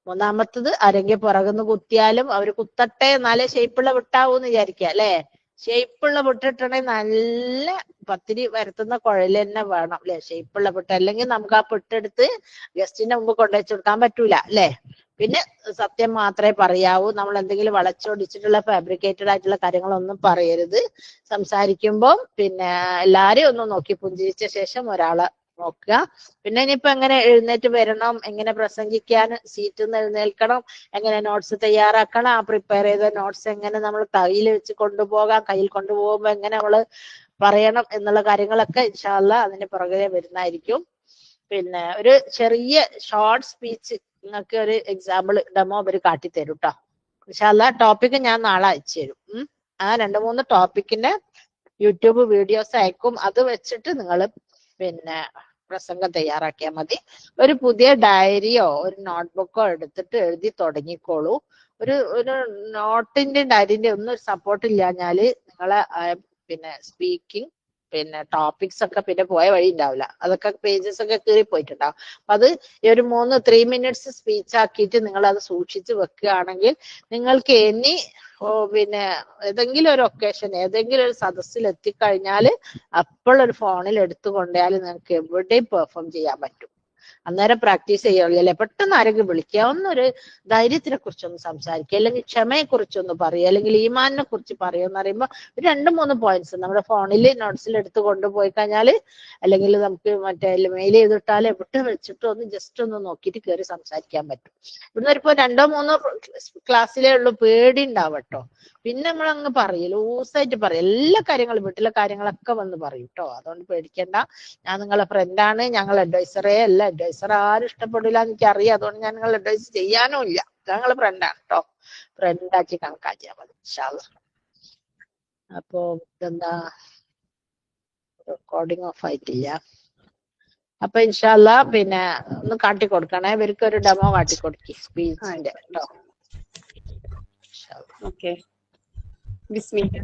മൂന്നാമത്തത്, ആരെങ്കിലും പുറകുന്ന് കുത്തിയാലും അവര് കുത്തട്ടെ, എന്നാലേ ഷേപ്പുള്ള വിട്ടാവൂന്ന് വിചാരിക്കുക അല്ലെ. ഷേപ്പുള്ള വിട്ടിട്ടുണ്ടെങ്കിൽ നല്ല പത്തിരി വരുത്തുന്ന കുഴൽ തന്നെ വേണം അല്ലെ, ഷേപ്പുള്ള വിട്ട്. അല്ലെങ്കിൽ നമുക്ക് ആ പിട്ടെടുത്ത് ഗസ്റ്റിന്റെ മുമ്പ് കൊണ്ടുവച്ചു കൊടുക്കാൻ പറ്റൂല അല്ലെ. പിന്നെ സത്യം മാത്രമേ പറയാവൂ. നമ്മൾ എന്തെങ്കിലും വളച്ചൊടിച്ചിട്ടുള്ള ഫാബ്രിക്കേറ്റഡ് ആയിട്ടുള്ള കാര്യങ്ങളൊന്നും പറയരുത്. സംസാരിക്കുമ്പോൾ പിന്നെ എല്ലാരെയും ഒന്ന് നോക്കി പുഞ്ചിരിച്ച ശേഷം ഒരാളെ നോക്കുക. പിന്നെ ഇനിയിപ്പോ എങ്ങനെ എഴുന്നേറ്റ് വരണം, എങ്ങനെ പ്രസംഗിക്കാൻ സീറ്റിൽ നിന്ന് എഴുന്നേൽക്കണം, എങ്ങനെ നോട്ട്സ് തയ്യാറാക്കണം, ആ പ്രിപ്പയർ ചെയ്ത നോട്ട്സ് എങ്ങനെ നമ്മൾ കയ്യിൽ വെച്ച് കൊണ്ടുപോകാം, കയ്യിൽ കൊണ്ടുപോകുമ്പോൾ എങ്ങനെ നമ്മള് പറയണം എന്നുള്ള കാര്യങ്ങളൊക്കെ ഇൻഷാ അല്ലാഹ് അതിന്റെ പുറകെ വരുന്നതായിരിക്കും. പിന്നെ ഒരു ചെറിയ ഷോർട്ട് സ്പീച്ച് നിങ്ങൾക്ക് ഒരു എക്സാമ്പിൾ ഡെമോ അവർ കാട്ടിത്തരും കേട്ടോ ഇൻഷാ അല്ലാഹ്. ടോപ്പിക് ഞാൻ നാളെ അയച്ചു തരും. ആ 2-3 ടോപ്പിക്കിന്റെ യൂട്യൂബ് വീഡിയോസ് അയക്കും. അത് വെച്ചിട്ട് നിങ്ങൾ പിന്നെ പ്രസംഗം തയ്യാറാക്കിയാൽ മതി. ഒരു പുതിയ ഡയറിയോ ഒരു നോട്ട്ബുക്കോ എടുത്തിട്ട് എഴുതി തുടങ്ങിക്കോളൂ. ഒരു നോട്ടിന്റെ ഡയറിന്റെ ഒന്നും സപ്പോർട്ട് ഇല്ലാഞ്ഞാല് നിങ്ങളെ പിന്നെ സ്പീക്കിംഗ് പിന്നെ ടോപ്പിക്സ് ഒക്കെ പിന്നെ പോയ വഴി ഉണ്ടാവില്ല. അതൊക്കെ പേജസ് ഒക്കെ കീറി പോയിട്ടുണ്ടാവും. അപ്പൊ അത് ഈ ഒരു 3 മിനിറ്റ്സ് സ്പീച്ച് ആക്കിയിട്ട് നിങ്ങൾ അത് സൂക്ഷിച്ച് വെക്കുകയാണെങ്കിൽ നിങ്ങൾക്ക് ഇനി പിന്നെ ഏതെങ്കിലും ഒരു ഒക്കേഷൻ, ഏതെങ്കിലും ഒരു സദസ്സിൽ എത്തിക്കഴിഞ്ഞാൽ അപ്പോഴൊരു ഫോണിൽ എടുത്തുകൊണ്ടാൽ നിങ്ങൾക്ക് എവിടെയും പെർഫോം ചെയ്യാൻ പറ്റും. അന്നേരം പ്രാക്ടീസ് ചെയ്യുള്ളൂ അല്ലെ. പെട്ടെന്ന് ആരെങ്കിലും വിളിക്കുക, ഒന്നൊരു ധൈര്യത്തിനെ കുറിച്ചൊന്ന് സംസാരിക്കുക, അല്ലെങ്കിൽ ക്ഷമയെ കുറിച്ചൊന്ന് പറയുക, അല്ലെങ്കിൽ ഈമാനിനെ കുറിച്ച് പറയുക എന്ന് പറയുമ്പോൾ 2-3 പോയിന്റ്സ് നമ്മുടെ ഫോണിൽ നോട്ട്സിൽ എടുത്ത് കൊണ്ടുപോയി കഴിഞ്ഞാൽ, അല്ലെങ്കിൽ നമുക്ക് മറ്റേ മെയിൽ ചെയ്തിട്ടാൽ എവിടെ വെച്ചിട്ടോ ഒന്ന് ജസ്റ്റ് ഒന്ന് നോക്കിയിട്ട് കയറി സംസാരിക്കാൻ പറ്റും. ഇവിടുന്ന് ഇപ്പോൾ 2-3 ക്ലാസ്സിലേ ഉള്ളൂ, പേടി ഉണ്ടാവട്ടോ. പിന്നെ നമ്മൾ അങ്ങ് പറയും, ലൂസായിട്ട് പറയും, എല്ലാ കാര്യങ്ങളും വീട്ടിലെ കാര്യങ്ങളൊക്കെ വന്ന് പറയും കേട്ടോ. അതുകൊണ്ട് പേടിക്കണ്ട. ഞാൻ നിങ്ങളെ ഫ്രണ്ടാണ്, ഞങ്ങൾ അഡ്വൈസറേ അല്ല. അഡ്വൈസർ ആരും ഇഷ്ടപ്പെടില്ല എനിക്കറിയാം. അതുകൊണ്ട് ഞാൻ നിങ്ങൾ അഡ്വൈസ് ചെയ്യാനും ഇല്ല. ഞങ്ങള് ഫ്രണ്ടാണ് കേട്ടോ. ഫ്രണ്ടാക്കി കണക്കാക്കിയാൽ മതി ഇൻഷാ അല്ലാഹ്. അപ്പോ എന്താ റെക്കോർഡിംഗ് ഓഫ് ആയിട്ടില്ല. അപ്പൊ ഇൻഷാ അല്ലാഹ് പിന്നെ ഒന്ന് കാട്ടിക്കൊടുക്കണേ, ഇവർക്ക് ഒരു ഡെമോ കാട്ടിക്കൊടുക്കി സ്പീച്ചിന്റെ കേട്ടോ. ഓക്കെ, ബിസ്മില്ലാ.